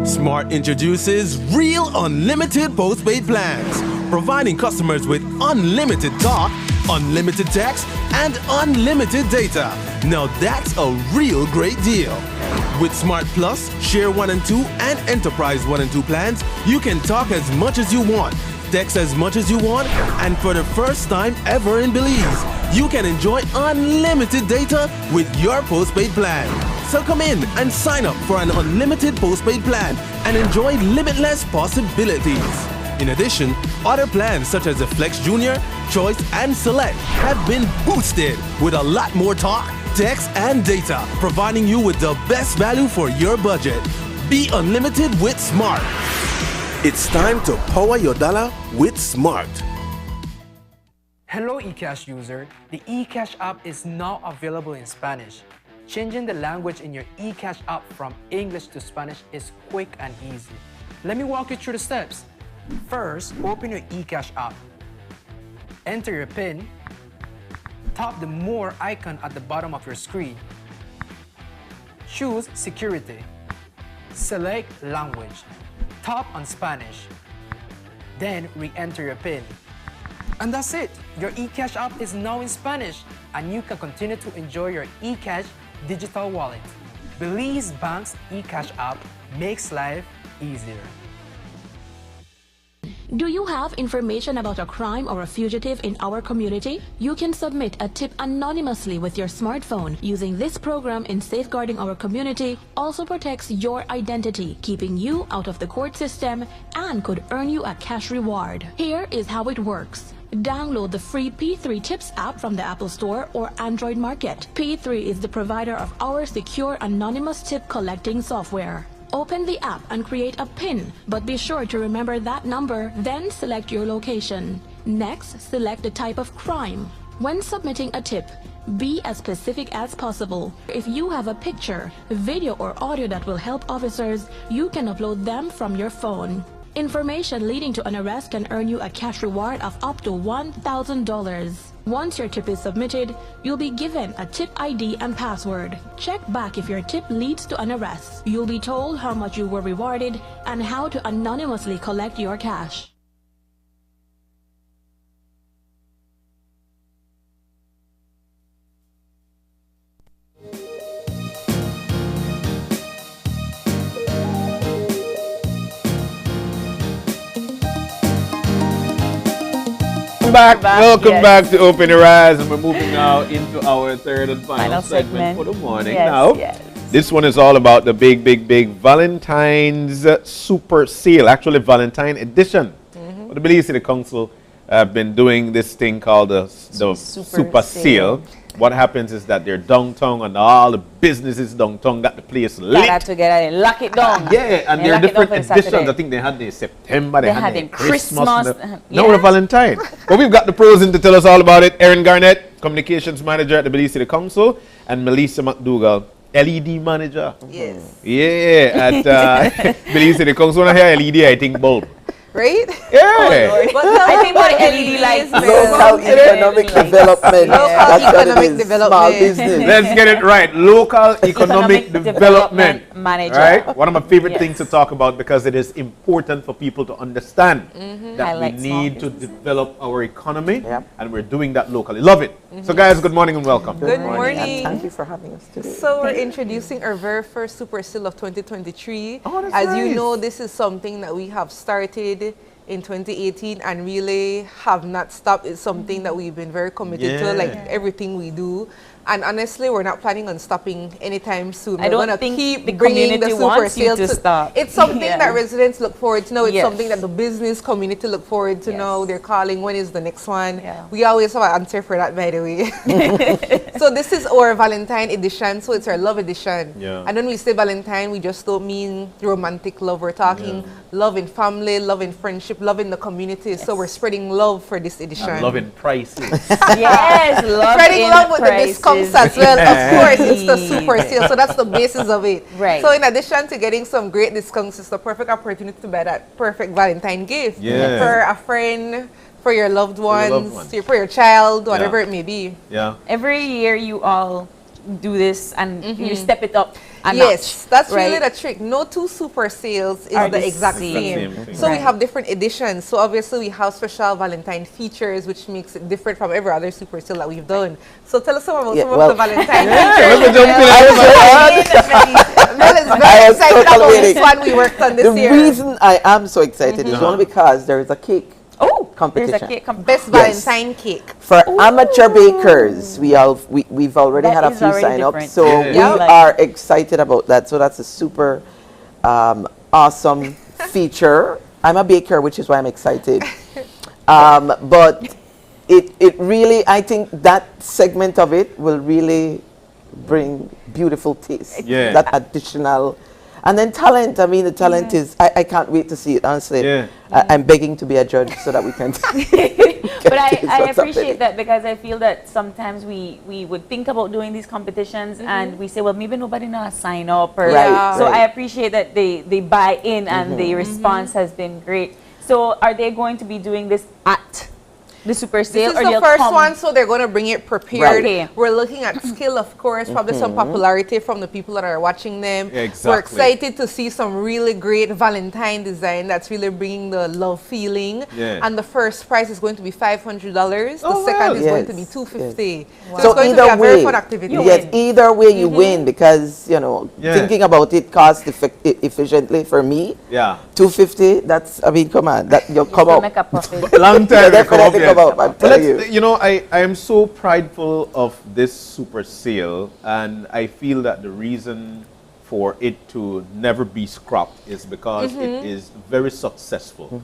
Smart introduces Real Unlimited Postpaid Plans, providing customers with unlimited talk, unlimited text, and unlimited data. Now that's a real great deal. With Smart Plus, Share 1 and 2, and Enterprise 1 and 2 plans, you can talk as much as you want, text as much as you want, and for the first time ever in Belize, you can enjoy unlimited data with your postpaid plan. So come in and sign up for an unlimited postpaid plan and enjoy limitless possibilities. In addition, other plans such as the Flex Junior, Choice, and Select have been boosted with a lot more talk, text, and data, providing you with the best value for your budget. Be unlimited with Smart. It's time to power your dollar with Smart. Hello eCash user, the eCash app is now available in Spanish. Changing the language in your eCash app from English to Spanish is quick and easy. Let me walk you through the steps. First, open your eCash app. Enter your PIN. Tap the More icon at the bottom of your screen. Choose Security. Select Language. Tap on Spanish. Then re-enter your PIN. And that's it! Your eCash app is now in Spanish, and you can continue to enjoy your eCash digital wallet. Belize Bank's eCash app makes life easier. Do you have information about a crime or a fugitive in our community? You can submit a tip anonymously with your smartphone. Using this program in safeguarding our community also protects your identity, keeping you out of the court system, and could earn you a cash reward. Here is how it works. Download the free P3 Tips app from the Apple Store or Android Market. P3 is the provider of our secure anonymous tip collecting software. Open the app and create a PIN, but be sure to remember that number, then select your location. Next, select the type of crime. When submitting a tip, be as specific as possible. If you have a picture, video, or audio that will help officers, you can upload them from your phone. Information leading to an arrest can earn you a cash reward of up to $1,000. Once your tip is submitted, you'll be given a tip ID and password. Check back if your tip leads to an arrest. You'll be told how much you were rewarded and how to anonymously collect your cash. back. Welcome back to Open Your Eyes, and we're moving now into our third and final segment for the morning. This one is all about the big Valentine's Super Sale, actually Valentine edition. But the Belize City Council have been doing this thing called the Super Sale. What happens is that they're downtown and all the businesses downtown got the place lit. Got together and lock it down. And there are different editions. I think they had the September, they had the Christmas. Now the Valentine. But we've got the pros in to tell us all about it. Erin Garnett, Communications Manager at the Belize City Council, and Melissa McDougall, LED Manager. Yes. Yeah, at Belize City Council. When I hear LED, I think bulb. Right? Yeah. But I think what LED lights. Local economic development. Local economic development. Small business. Let's get it right. Local economic development manager. Right? One of my favorite things to talk about, because it is important for people to understand that we need to develop our economy, and we're doing that locally. Love it. So guys, good morning and welcome. Good morning. And thank you for having us today. So we're introducing our very first Super Sale of 2023. Oh, As you know, this is something that we have started in 2018 and really have not stopped. It's something that we've been very committed to, like everything we do. And honestly, we're not planning on stopping anytime soon. I We're don't gonna think keep the bringing the community Super wants you Sale to stop. It's something that residents look forward to know. It's something that the business community look forward to know. They're calling, when is the next one? We always have an answer for that, by the way. So this is our Valentine edition. So it's our love edition. And when we say Valentine, we just don't mean romantic love. We're talking love in family, love in friendship, love in the community. So we're spreading love for this edition. And love in prices. Yes, love spreading in love with the prices. discounts as well. Of course, it's the Super Sale. So that's the basis of it. Right. So in addition to getting some great discounts, it's the perfect opportunity to buy that perfect Valentine gift for a friend, for your loved ones, for your child, whatever it may be. Every year you all do this and you step it up a yes, notch, that's right? really the trick. No two Super Sales is Are the the exact same. same. So we have different editions. So obviously we have special Valentine features, which makes it different from every other Super Sale that we've done. So tell us some about some of the Valentine features. Mel is very excited about this one we worked on this year. The reason I am so excited is only because there is a cake competition. There's a cake Best Valentine cake. For amateur bakers, we've already had a few sign-ups, so we are excited about that. So that's a super awesome feature. I'm a baker, which is why I'm excited. But it really, I think that segment of it will really bring beautiful taste. That additional. And then talent, I mean, the talent is, I can't wait to see it, honestly. I'm begging to be a judge so that we can. But I appreciate that, because I feel that sometimes we would think about doing these competitions and we say, well, maybe nobody knows sign up. Or, so I appreciate that they buy in and the response has been great. So are they going to be doing this at the Super Sale? This is the first one, so they're going to bring it prepared. We're looking at skill, of course, probably some popularity from the people that are watching them. We're excited to see some really great Valentine design that's really bringing the love feeling. And the first prize is going to be $500. The second is going to be $250. So it's going to be a very fun activity. Either way you win, because, you know, thinking about it cost efficiently for me. $250, that's, I mean, come on, that you'll come out. Make a profit. Long time to come up. I'm telling you. You know, I am so prideful of this Super Sale, and I feel that the reason for it to never be scrapped is because it is very successful.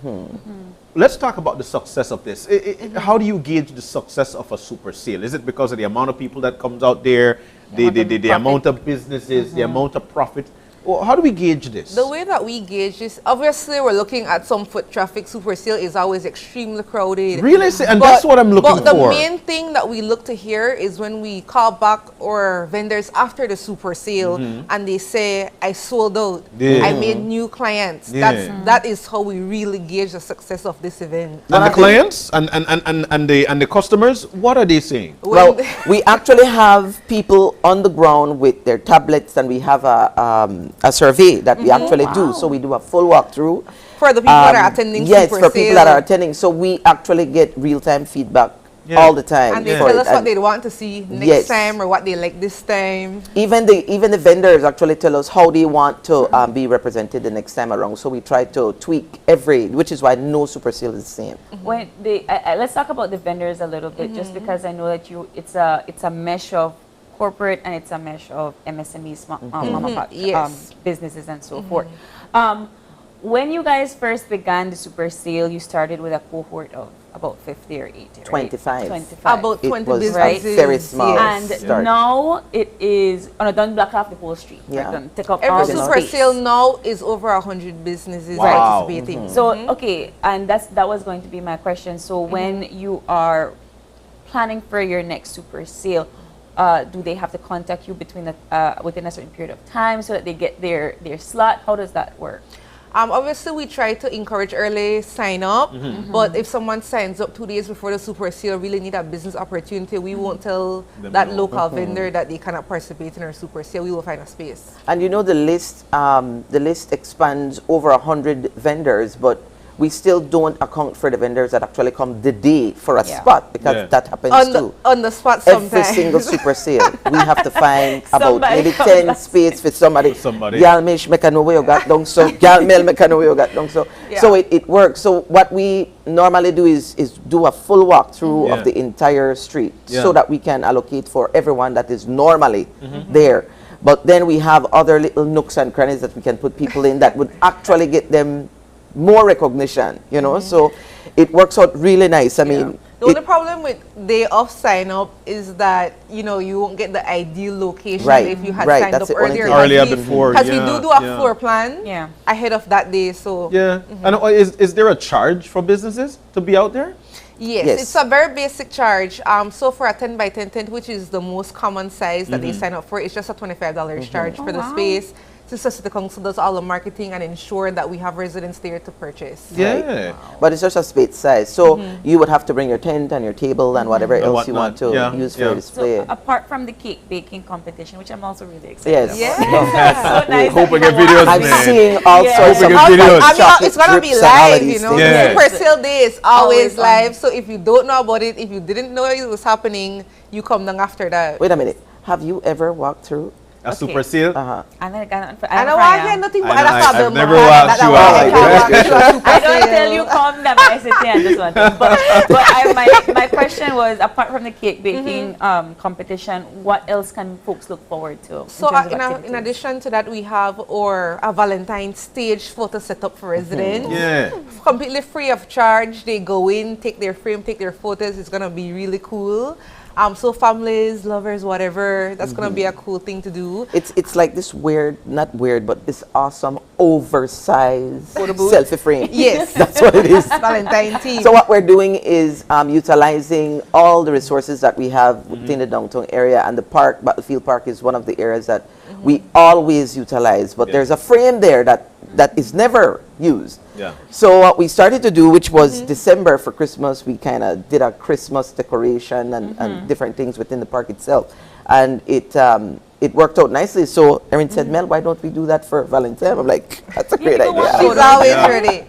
Let's talk about the success of this. How do you gauge the success of a Super Sale? Is it because of the amount of people that comes out there, the amount of businesses, the amount of profit? Well, how do we gauge this? The way that we gauge this, obviously we're looking at some foot traffic. Super Sale is always extremely crowded. Really? And that's what I'm looking for. But the main thing that we look to hear is when we call back our vendors after the Super Sale and they say, I sold out, I made new clients. That is how we really gauge the success of this event. And the clients and the customers, what are they saying? Well, we actually have people on the ground with their tablets, and we have a survey that we actually do. So we do a full walkthrough. For the people that are attending Super Yes, for Sale. people that are attending. So we actually get real-time feedback all the time. And they tell us what they want to see next time or what they like this time. Even the vendors actually tell us how they want to be represented the next time around. So we try to tweak which is why no super sale is the same. When let's talk about the vendors a little bit, just because I know that it's a mesh of corporate and it's a mesh of MSME, mom and pop businesses and so forth. When you guys first began the super sale, you started with a cohort of about 50 or 80, right? 25. About 20 businesses. Right? Very small. And now it is, done block off the whole street. Yeah. Right? Take up Every all super space. sale now is over 100 businesses Wow. participating. So, okay, and that was going to be my question. So when you are planning for your next super sale, do they have to contact you within a certain period of time so that they get their slot? How does that work? Obviously, we try to encourage early sign up, but if someone signs up 2 days before the super sale, really need a business opportunity, we won't tell that local vendor that they cannot participate in our super sale. We will find a space. And you know the list expands over 100 vendors, but we still don't account for the vendors that actually come the day for a spot, because that happens too. On the spot Every sometimes. single super sale, we have to find about maybe 10 spaces for somebody. Gal Mish make a know where you got down so. Gal Mel make a know where you got down so. So it works. So what we normally do is do a full walkthrough of the entire street so that we can allocate for everyone that is normally there. But then we have other little nooks and crannies that we can put people in that would actually get them more recognition, you know, so it works out really nice. I mean, the only problem with day off sign up is that, you know, you won't get the ideal location if you had signed up earlier before. Because we do a floor plan ahead of that day. So And is there a charge for businesses to be out there? Yes, it's a very basic charge. So for a 10 by 10 tent, which is the most common size that they sign up for, it's just a $25 charge for the space. Sister City Council does all the marketing and ensure that we have residents there to purchase. Yeah. Wow. But it's just a space size. So you would have to bring your tent and your table and whatever else you want to use for display. So apart from the cake baking competition, which I'm also really excited about. Yes. So nice. Hoping get videos. I'm seeing all sorts of videos. I mean, it's going to be live, you know. Super sale day is always live. So if you don't know about it, if you didn't know it was happening, you come down after that. Wait a minute. Have you ever walked through a super sale? I never walked through I don't tell you come that I sit here and just want to. But my question was, apart from the cake baking competition, what else can folks look forward to? So in addition to that, we have a Valentine's stage photo setup for residents. Completely free of charge. They go in, take their frame, take their photos. It's going to be really cool. So families, lovers, whatever, that's going to be a cool thing to do. It's like this not weird, but this awesome oversized selfie frame. Yes. That's what it is. Valentine team. So what we're doing is utilizing all the resources that we have within the downtown area, and the park, Battlefield Park, is one of the areas that we always utilize. But there's a frame there that is never used. So what we started to do, which was December for Christmas, we kind of did a Christmas decoration and different things within the park itself, and it worked out nicely. So Erin said, Mel, why don't we do that for Valentine? I'm like, that's a great idea. She's always ready.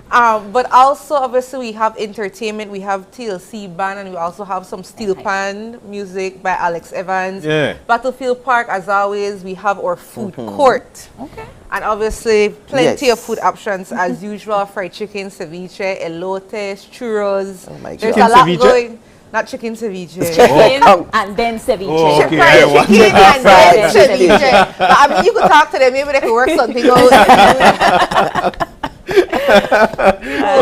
But also, obviously, we have entertainment. We have TLC band, and we also have some steel pan music by Alex Evans. Battlefield Park, as always, we have our food court. And obviously, plenty of food options as usual: fried chicken, ceviche, elotes, churros. Oh my God. There's a lot going. Not chicken ceviche. Chicken and then ceviche. Oh, okay. Fried chicken and then ceviche. But I mean, you could talk to them. Maybe they could work something out.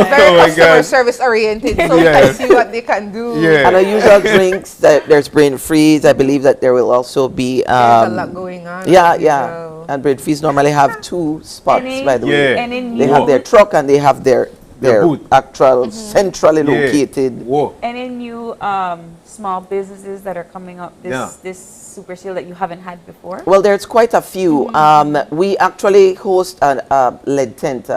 Very customer service oriented, so we can see what they can do. And our usual drinks, there's brain freeze. I believe that there will also be there's a lot going on. And brain freeze normally have 2 spots, by the way. They have their truck and they have their actual centrally located. Any new small businesses that are coming up this super sale that you haven't had before? Well, there's quite a few. We actually host a lead tent,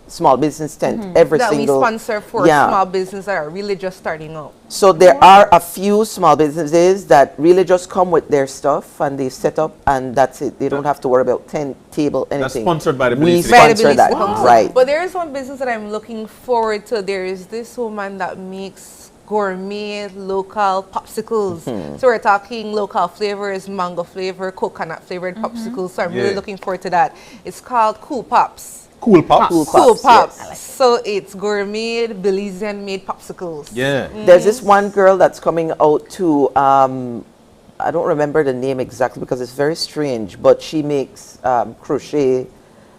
small business tent every single. That we sponsor for small businesses that are really just starting out. So there are a few small businesses that really just come with their stuff and they set up and that's it. They don't have to worry about tent, table, anything. That's sponsored by the We Belize sponsor that, right? But there is one business that I'm looking forward to. There is this woman that makes gourmet local popsicles. So we're talking local flavors, mango flavor, coconut flavored popsicles. So I'm really looking forward to that. It's called Cool Pops. Cool Pops? Cool Pops. Yes. So it's gourmet Belizean made popsicles. Yeah. There's this one girl that's coming out to, I don't remember the name exactly because it's very strange, but she makes crochet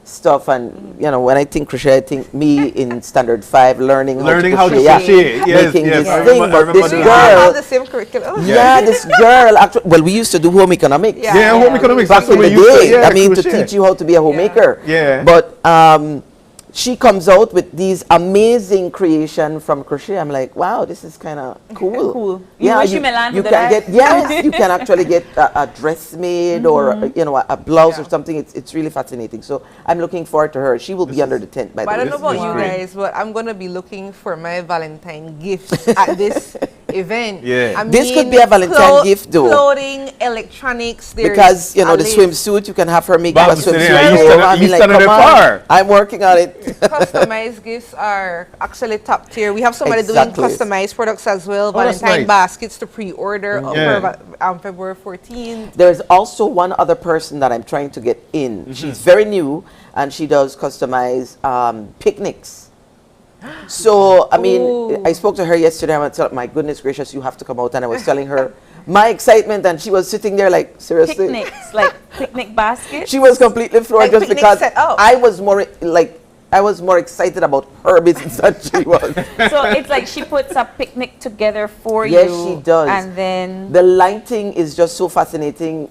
stuff, and you know, when I think crochet, I think me in standard 5 learning how to crochet, making this thing. But this girl, the same curriculum. this girl actually, well, we used to do home economics. Home economics. Back That's in what the we used to, day. I mean, to teach you how to be a homemaker. But she comes out with these amazing creation from crochet. I'm like, wow, this is kind of cool. Yeah, you can get you can actually get a dress made or you know, a blouse or something. It's really fascinating. So I'm looking forward to her. She will be under the tent by the way. I don't know about you guys, but I'm gonna be looking for my Valentine gifts at this event. I mean, this could be a Valentine gift though. Clothing, electronics. Because you know the swimsuit, you can have her make a swimsuit. I mean, like, come on, I'm working on it. Customized gifts are actually top tier. We have somebody doing customized products as well. Valentine baskets to pre-order for February 14th. There's also one other person that I'm trying to get in. She's very new and she does customized picnics. So, I mean, I spoke to her yesterday. I was like, my goodness gracious, you have to come out. And I was telling her my excitement, and she was sitting there like, seriously? Picnics, like picnic baskets? She was completely floored just because I was more excited about her business than she was. So it's like she puts a picnic together for you. Yes, she does. And then the lighting is just so fascinating.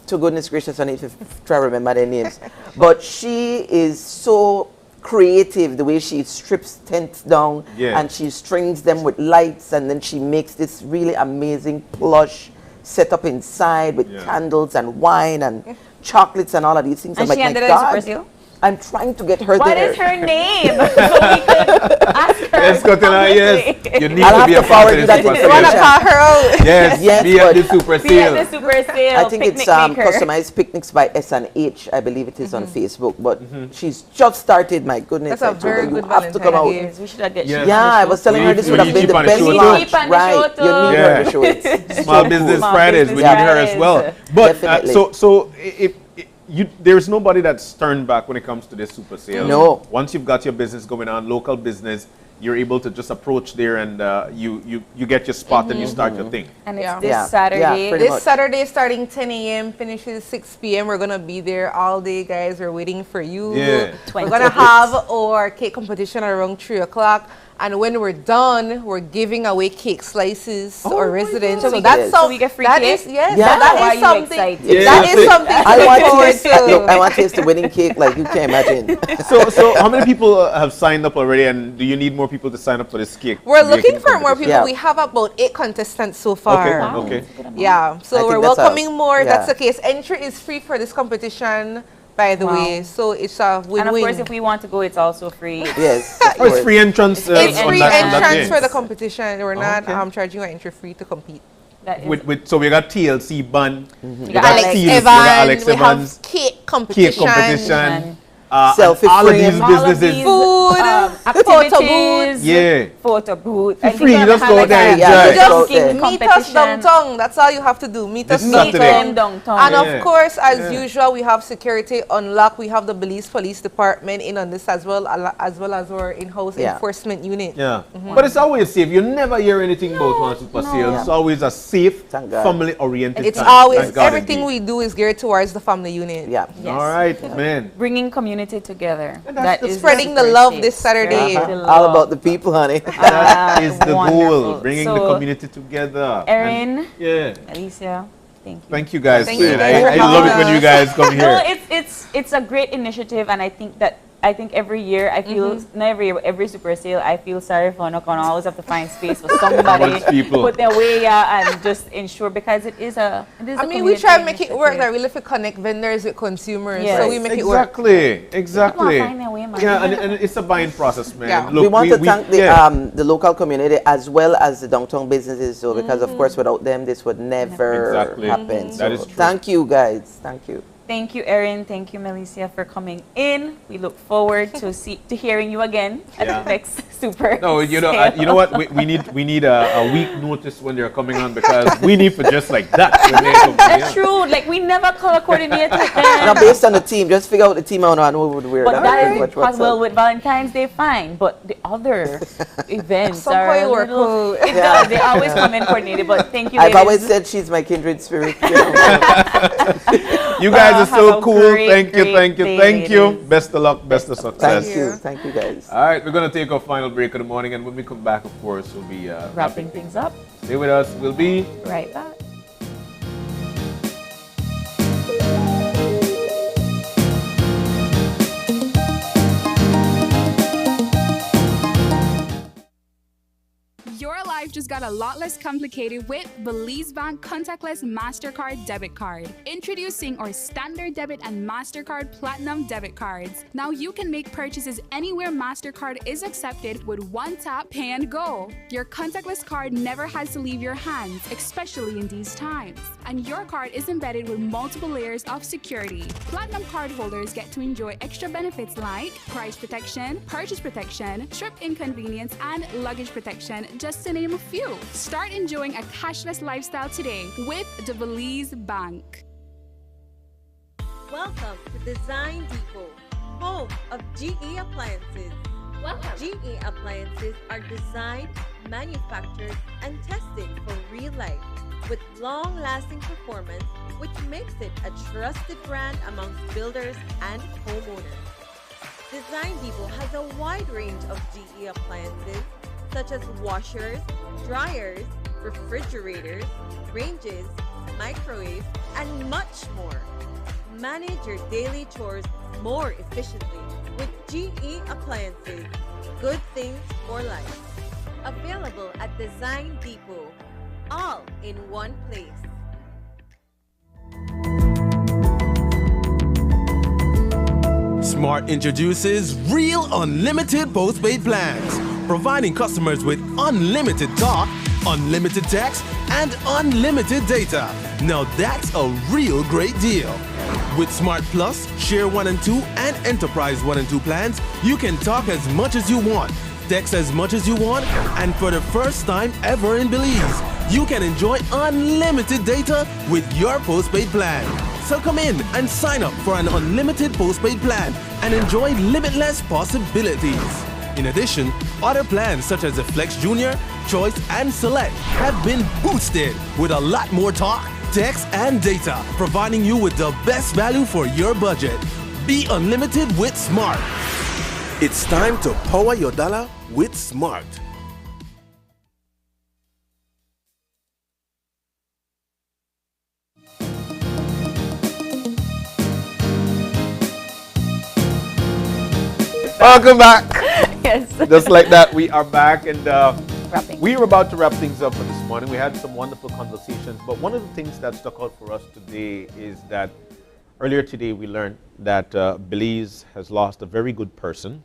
To goodness gracious, I need to try to remember their names. But she is so creative the way she strips tents down and she strings them with lights, and then she makes this really amazing plush setup inside with candles and wine and chocolates and all of these things. And I'm she like, ended my up God, in Super Seal? I'm trying to get her What there. is her name? So we could ask her. Yes, Katina, yes. You need I'll to have be to a part forward of you the that Super information. Sale. You want to call her out? Yes, be at the Super Be Sale. at the Super Sale. I think it's customized picnics by S&H. I believe it is on Facebook. But she's just started. My goodness, that's a very good have to come out. We should have get I was telling her this would have been the best launch. Right, you need her to show it. Small Business Fridays, we need her as well. But so if there's nobody that's turned back when it comes to this Super Sale. No. Once you've got your business going on, local business, you're able to just approach there and you get your spot and you start your thing. And it's this Saturday. This Saturday starting 10 a.m. finishes 6 p.m. We're going to be there all day, guys. We're waiting for you. We're going to have our cake competition around 3 o'clock. And when we're done, we're giving away cake slices to our residents. So that's so we get free cake? That is something. That is something. I want to taste the winning cake like you can't imagine. So how many people have signed up already, and do you need more people to sign up for this cake? We're looking for more people. We have about 8 contestants so far. Okay. Yeah, so we're welcoming more. That's the case. Entry is free for this competition. By the way, so it's a win-win. And of course, if we want to go, it's also free. Yes. It's free entrance. It's free entrance for the competition. We're not charging you entry free to compete. So we got TLC Bun, we got Alex Evans, we have cake competition. Selfie all frame. of these businesses. Food, photo booth. Photo booth. Free, just go there. Just meet us downtown. That's all you have to do. Meet us downtown. And of course, as usual, we have security on lock. We have the Belize Police Department in on this as well as our in-house enforcement unit. But it's always safe. You never hear anything about one Super Sale. It's always a safe, family-oriented. It's always everything we do is geared towards the family unit. All right, man. Bringing community together. That is spreading the love this Saturday. All about the people, honey. That is the goal. Bringing the community together. Erin, and, Alicia, thank you. Thank you guys. Thank you. I love it when you guys come here. No, it's a great initiative, and I think every year I feel not every year, but every Super Sale I feel sorry for Nokon. I always have to find space for somebody put their way and just ensure, because it is a I mean, we try to make it work that we live to connect vendors with consumers, so we make it work. Exactly. And it's a buying process, man. Look, we want to thank the local community as well as the downtown businesses, so because of course without them this would never happen. So That is true. Thank you guys. Thank you. Thank you, Erin. Thank you, Melissa, for coming in. We look forward to hearing you again at the next Super. No, you know what? We need a week notice when they're coming on, because we need for just like that. That's true. Like, we never color coordinate with them. Now, based on the team, just figure out the team out and who would wear but that. That is possible with Valentine's Day, fine. But the other events are a little, it does. They always come in coordinated. But thank you, I've always said she's my kindred spirit. You guys are so cool. Thank you. Best of luck, best of success. Thank you guys. All right, we're going to take our final break of the morning, and when we come back, of course, we'll be wrapping things up. Stay with us. We'll be right back. Your life just got a lot less complicated with Belize Bank Contactless MasterCard Debit Card. Introducing our Standard Debit and MasterCard Platinum Debit Cards. Now you can make purchases anywhere MasterCard is accepted with one tap, pay and go. Your contactless card never has to leave your hands, especially in these times. And your card is embedded with multiple layers of security. Platinum card holders get to enjoy extra benefits like price protection, purchase protection, trip inconvenience, and luggage protection, just to name a few. Start enjoying a cashless lifestyle today with the Belize Bank. Welcome to Design Depot, home of GE Appliances. Welcome. GE Appliances are designed, manufactured, and tested for real life with long-lasting performance, which makes it a trusted brand amongst builders and homeowners. Design Depot has a wide range of GE appliances such as washers, dryers, refrigerators, ranges, microwaves, and much more. Manage your daily chores more efficiently with GE Appliances. Good things for life. Available at Design Depot. All in one place. Smart introduces Real Unlimited Postpaid Plans, providing customers with unlimited talk, unlimited text, and unlimited data. Now that's a real great deal. With Smart Plus, Share 1 and 2, and Enterprise 1 and 2 plans, you can talk as much as you want, text as much as you want, and for the first time ever in Belize, you can enjoy unlimited data with your postpaid plan. So come in and sign up for an unlimited postpaid plan and enjoy limitless possibilities. In addition, other plans such as the Flex Junior, Choice, and Select have been boosted with a lot more talk, text, and data, providing you with the best value for your budget. Be unlimited with Smart. It's time to power your dollar with Smart. Welcome back. Yes. Just like that, we are back, and we were about to wrap things up for this morning. We had some wonderful conversations, but one of the things that stuck out for us today is that earlier today we learned that Belize has lost a very good person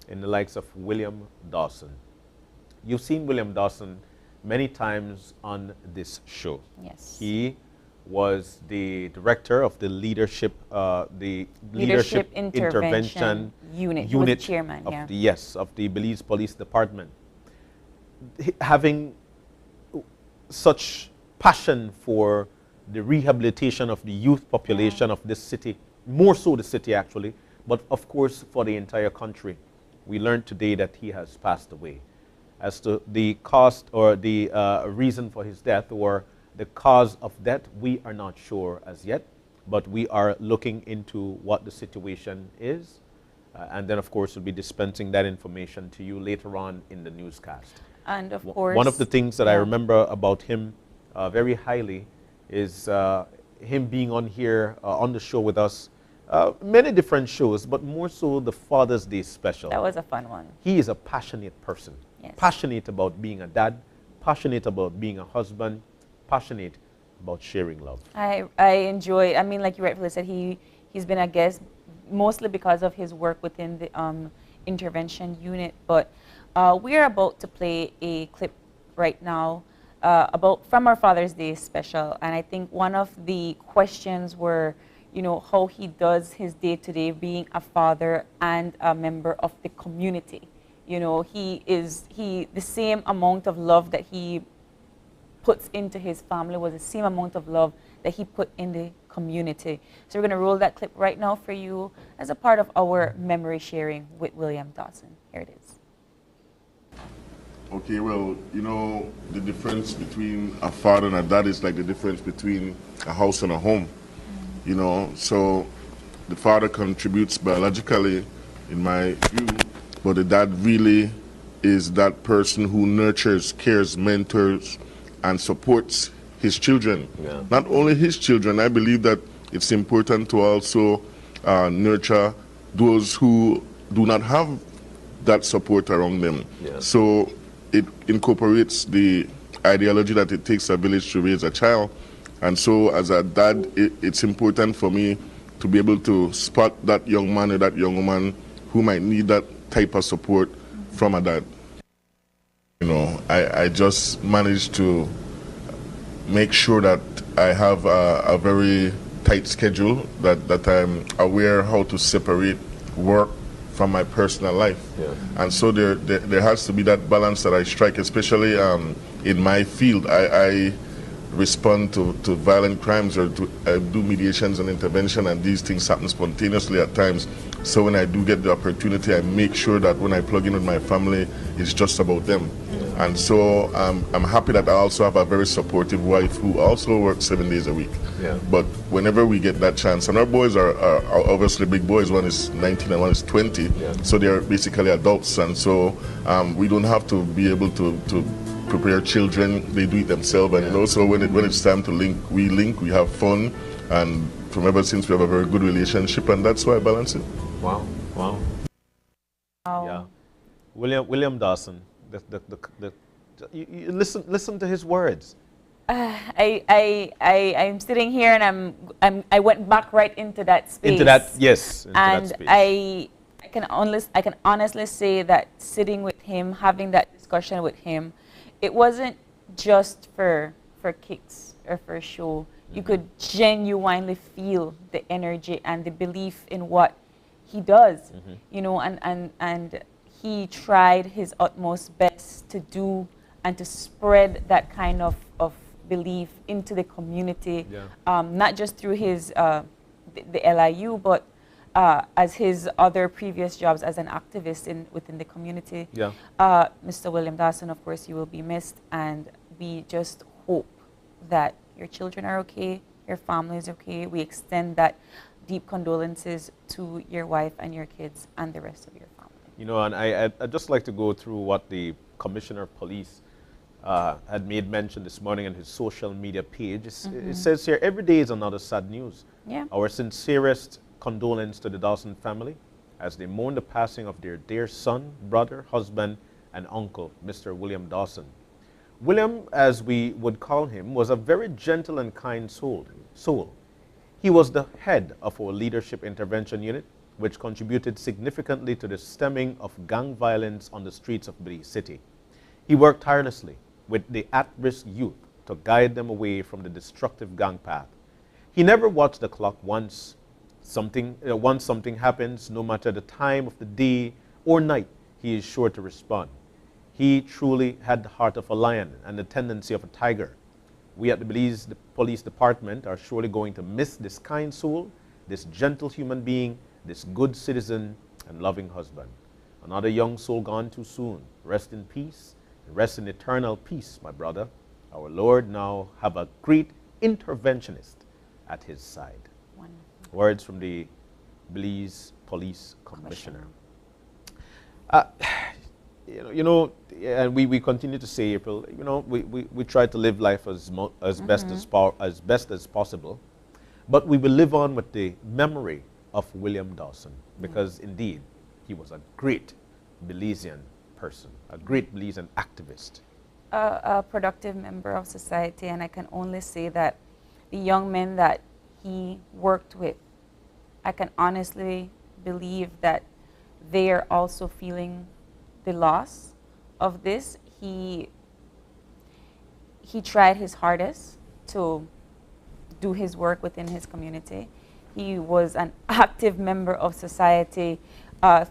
in the likes of William Dawson. You've seen William Dawson many times on this show. Yes. He was the director of the Leadership Intervention Unit chairman, of of the Belize Police Department. Having such passion for the rehabilitation of the youth population of this city, more so the city actually, but of course for the entire country. We learned today that he has passed away. As to the cost or the reason for his death or the cause of death, we are not sure as yet, but we are looking into what the situation is. And then, of course, we'll be dispensing that information to you later on in the newscast. And, of course, one of the things that I remember about him very highly is him being on here, on the show with us, many different shows, but more so the Father's Day special. That was a fun one. He is a passionate person, passionate about being a dad, passionate about being a husband, passionate about sharing love. I enjoy, I mean, like you rightfully said, he's been a guest mostly because of his work within the intervention unit, but we're about to play a clip right now from our Father's Day special, and I think one of the questions were, you know, how he does his day-to-day being a father and a member of the community. You know, the same amount of love that he puts into his family was the same amount of love that he put in the community. So we're going to roll that clip right now for you as a part of our memory sharing with William Dawson. Here it is. Okay, well, you know, the difference between a father and a dad is like the difference between a house and a home. You know, so the father contributes biologically, in my view, but the dad really is that person who nurtures, cares, mentors, and supports his children. Yeah. Not only his children, I believe that it's important to also nurture those who do not have that support around them. Yeah. So it incorporates the ideology that it takes a village to raise a child. And so as a dad, it's important for me to be able to spot that young man or that young woman who might need that type of support from a dad. You know, I just managed to make sure that I have a very tight schedule, that I'm aware how to separate work from my personal life. Yeah. And so there has to be that balance that I strike, especially in my field. I respond to violent crimes or to do mediations and intervention, and these things happen spontaneously at times. So when I do get the opportunity, I make sure that when I plug in with my family, it's just about them. Yeah. And so I'm happy that I also have a very supportive wife who also works 7 days a week. Yeah. But whenever we get that chance, and our boys are obviously big boys, one is 19 and one is 20, yeah. So they're basically adults, and so we don't have to be able to prepare children, they do it themselves, and also when it's time to link, we have fun, and from ever since we have a very good relationship, and that's why I balance it. Wow. Yeah, William Dawson. You listen to his words. I'm sitting here and I went back right into that space. Into that space. I can honestly say that sitting with him, having that discussion with him, it wasn't just for kicks or for show. You could genuinely feel the energy and the belief in what he does, you know, and he tried his utmost best to do and to spread that kind of belief into the community, not just through his the LIU, but as his other previous jobs as an activist within the community. Yeah. Mr. William Dawson, of course, you will be missed, and we just hope that your children are okay, your family is okay. We extend that deep condolences to your wife and your kids and the rest of your family. You know, and I'd just like to go through what the Commissioner of Police had made mention this morning on his social media page. It says here, every day is another sad news. Yeah. Our sincerest condolence to the Dawson family as they mourn the passing of their dear son, brother, husband, and uncle, Mr. William Dawson. William, as we would call him, was a very gentle and kind soul. He was the head of our leadership intervention unit, which contributed significantly to the stemming of gang violence on the streets of Belize City. He worked tirelessly with the at-risk youth to guide them away from the destructive gang path. He never watched the clock once something happens, no matter the time of the day or night, he is sure to respond. He truly had the heart of a lion and the tendency of a tiger. We at the Belize Police Department are surely going to miss this kind soul, this gentle human being, this good citizen and loving husband. Another young soul gone too soon. Rest in peace, and rest in eternal peace, my brother. Our Lord now have a great interventionist at his side. Wonderful. Words from the Belize Police Commissioner. You know, and we continue to say, April, you know, we try to live life as best as possible, but we will live on with the memory of William Dawson, because indeed he was a great Belizean person, a great Belizean activist. A productive member of society, and I can only say that the young men that he worked with, I can honestly believe that they are also feeling the loss of this. He tried his hardest to do his work within his community. He was an active member of society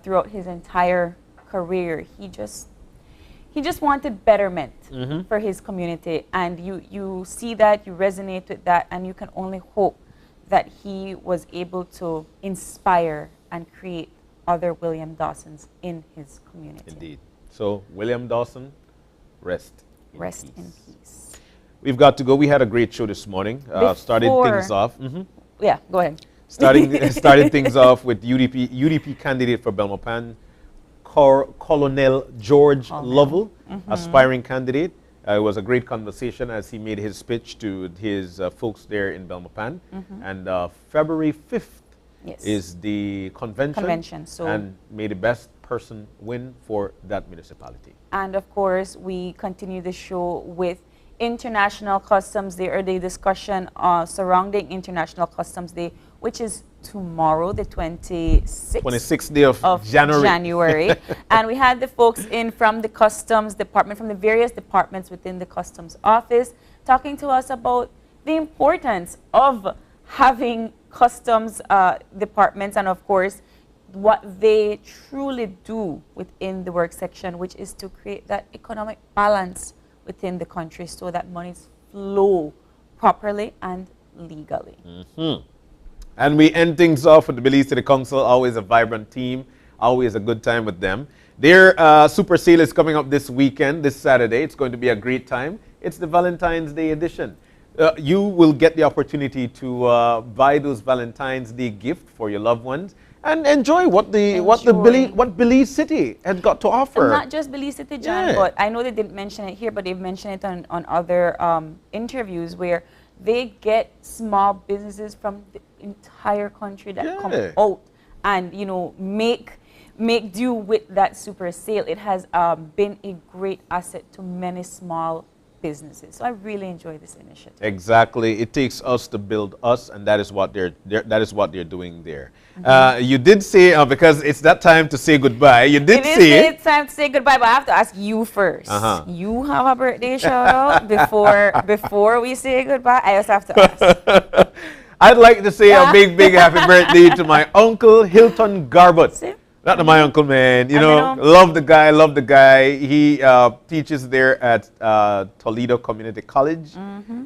throughout his entire career. He just wanted betterment for his community, and you see that, you resonate with that, and you can only hope that he was able to inspire and create other William Dawsons in his community. Indeed. So, William Dawson, rest in peace. We've got to go. We had a great show this morning. Started things off. Yeah, go ahead. Started things off with UDP candidate for Belmopan, Colonel George Lovell, aspiring candidate. It was a great conversation as he made his speech to his folks there in Belmopan. And February 5th is the convention. So and may the best person win for that municipality. And of course, we continue the show with International Customs Day, or the discussion surrounding International Customs Day, which is tomorrow, the 26th day of January. And we had the folks in from the Customs Department, from the various departments within the Customs Office, talking to us about the importance of having customs departments, and of course, what they truly do within the work section, which is to create that economic balance within the country so that monies flow properly and legally. And we end things off with the Belize City Council, always a vibrant team, always a good time with them. Their super sale is coming up this weekend, this Saturday. It's going to be a great time. It's the Valentine's Day edition. You will get the opportunity to buy those Valentine's Day gift for your loved ones and enjoy what Belize City has got to offer. And not just Belize City, John, but I know they didn't mention it here, but they've mentioned it on other interviews where they get small businesses from the entire country that come out and, you know, make do with that super sale. It has been a great asset to many small businesses. So I really enjoy this initiative. Exactly. It takes us to build us, and that is what they're doing there. You did say, because it's that time to say goodbye, you did say it's time to say goodbye, but I have to ask you first. You have a birthday shout out before we say goodbye. I just have to ask. I'd like to say a big happy birthday to my uncle Hilton Garbut. Not to my uncle, man. You know, love the guy. He teaches there at Toledo Community College.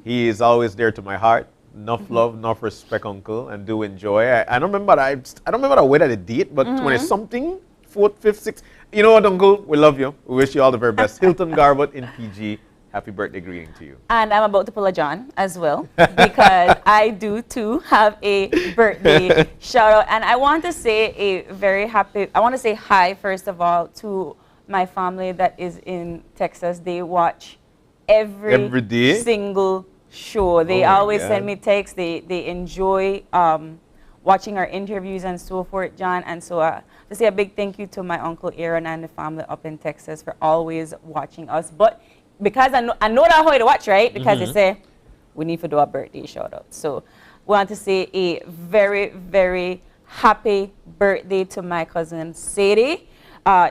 He is always there to my heart. Enough love, enough respect, uncle, and do enjoy. I don't remember the way that the date, but 20-something, 4th, 5th, 6th. You know what, uncle? We love you. We wish you all the very best. Hilton Garbut in PG. Happy birthday greeting to you. And I'm about to pull a John as well, because I do too have a birthday shout out. And I want to say I want to say hi, first of all, to my family that is in Texas. They watch every day? Single show. They always send me texts. They enjoy watching our interviews and so forth, John. And so to say a big thank you to my Uncle Aaron and the family up in Texas for always watching us. But because I know that how to watch, right? Because they say we need to do a birthday shout out. So we want to say a very, very happy birthday to my cousin Sadie.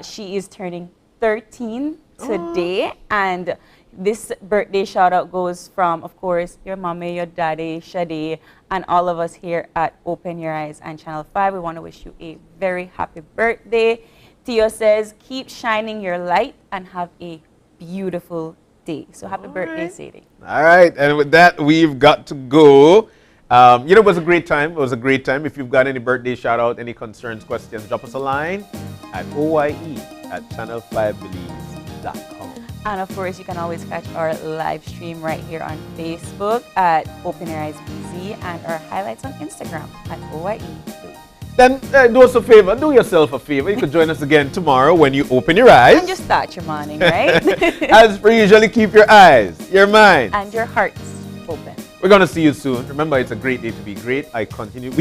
She is turning 13 today, and this birthday shout out goes from, of course, your mommy, your daddy, Shadi, and all of us here at Open Your Eyes and Channel 5. We want to wish you a very happy birthday. Theo says, keep shining your light and have a beautiful day. So happy birthday, Sadie. All right, and with that, we've got to go. It was a great time. It was a great time. If you've got any birthday shout out, any concerns, questions, drop us a line at oye@channel5belize.com. And of course, you can always catch our live stream right here on Facebook at Open Your Eyes BZ and our highlights on Instagram at OYE. Then do us a favor, do yourself a favor. You could join us again tomorrow when you open your eyes. And just start your morning, right? As per usually, keep your eyes, your mind, and your hearts open. We're going to see you soon. Remember, it's a great day to be great. I continue.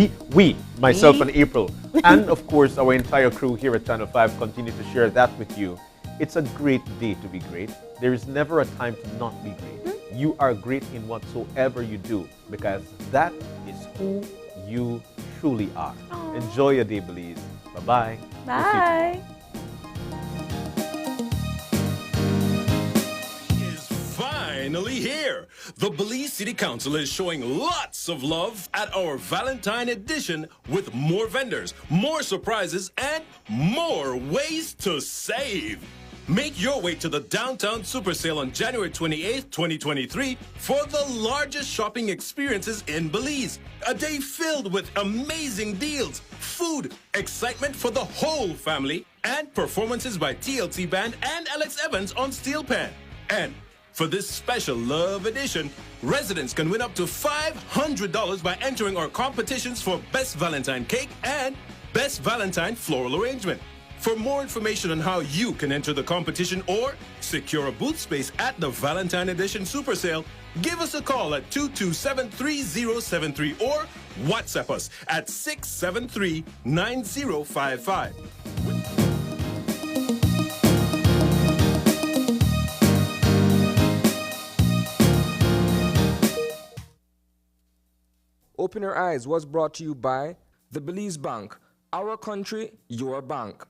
Myself and April, and of course, our entire crew here at Channel 5 continue to share that with you. It's a great day to be great. There is never a time to not be great. You are great in whatsoever you do, because that is who you truly are. Enjoy your day, Belize. Bye-bye. Bye. Is fine. finally here. The Belize City Council is showing lots of love at our Valentine edition with more vendors, more surprises, and more ways to save. Make your way to the Downtown Super Sale on January 28th, 2023 for the largest shopping experiences in Belize. A day filled with amazing deals, food, excitement for the whole family, and performances by TLC Band and Alex Evans on Steel Pan. And for this special love edition, residents can win up to $500 by entering our competitions for Best Valentine Cake and Best Valentine Floral Arrangement. For more information on how you can enter the competition or secure a booth space at the Valentine Edition Super Sale, give us a call at 227-3073 or WhatsApp us at 673-9055. Open Your Eyes was brought to you by the Belize Bank. Our country, your bank.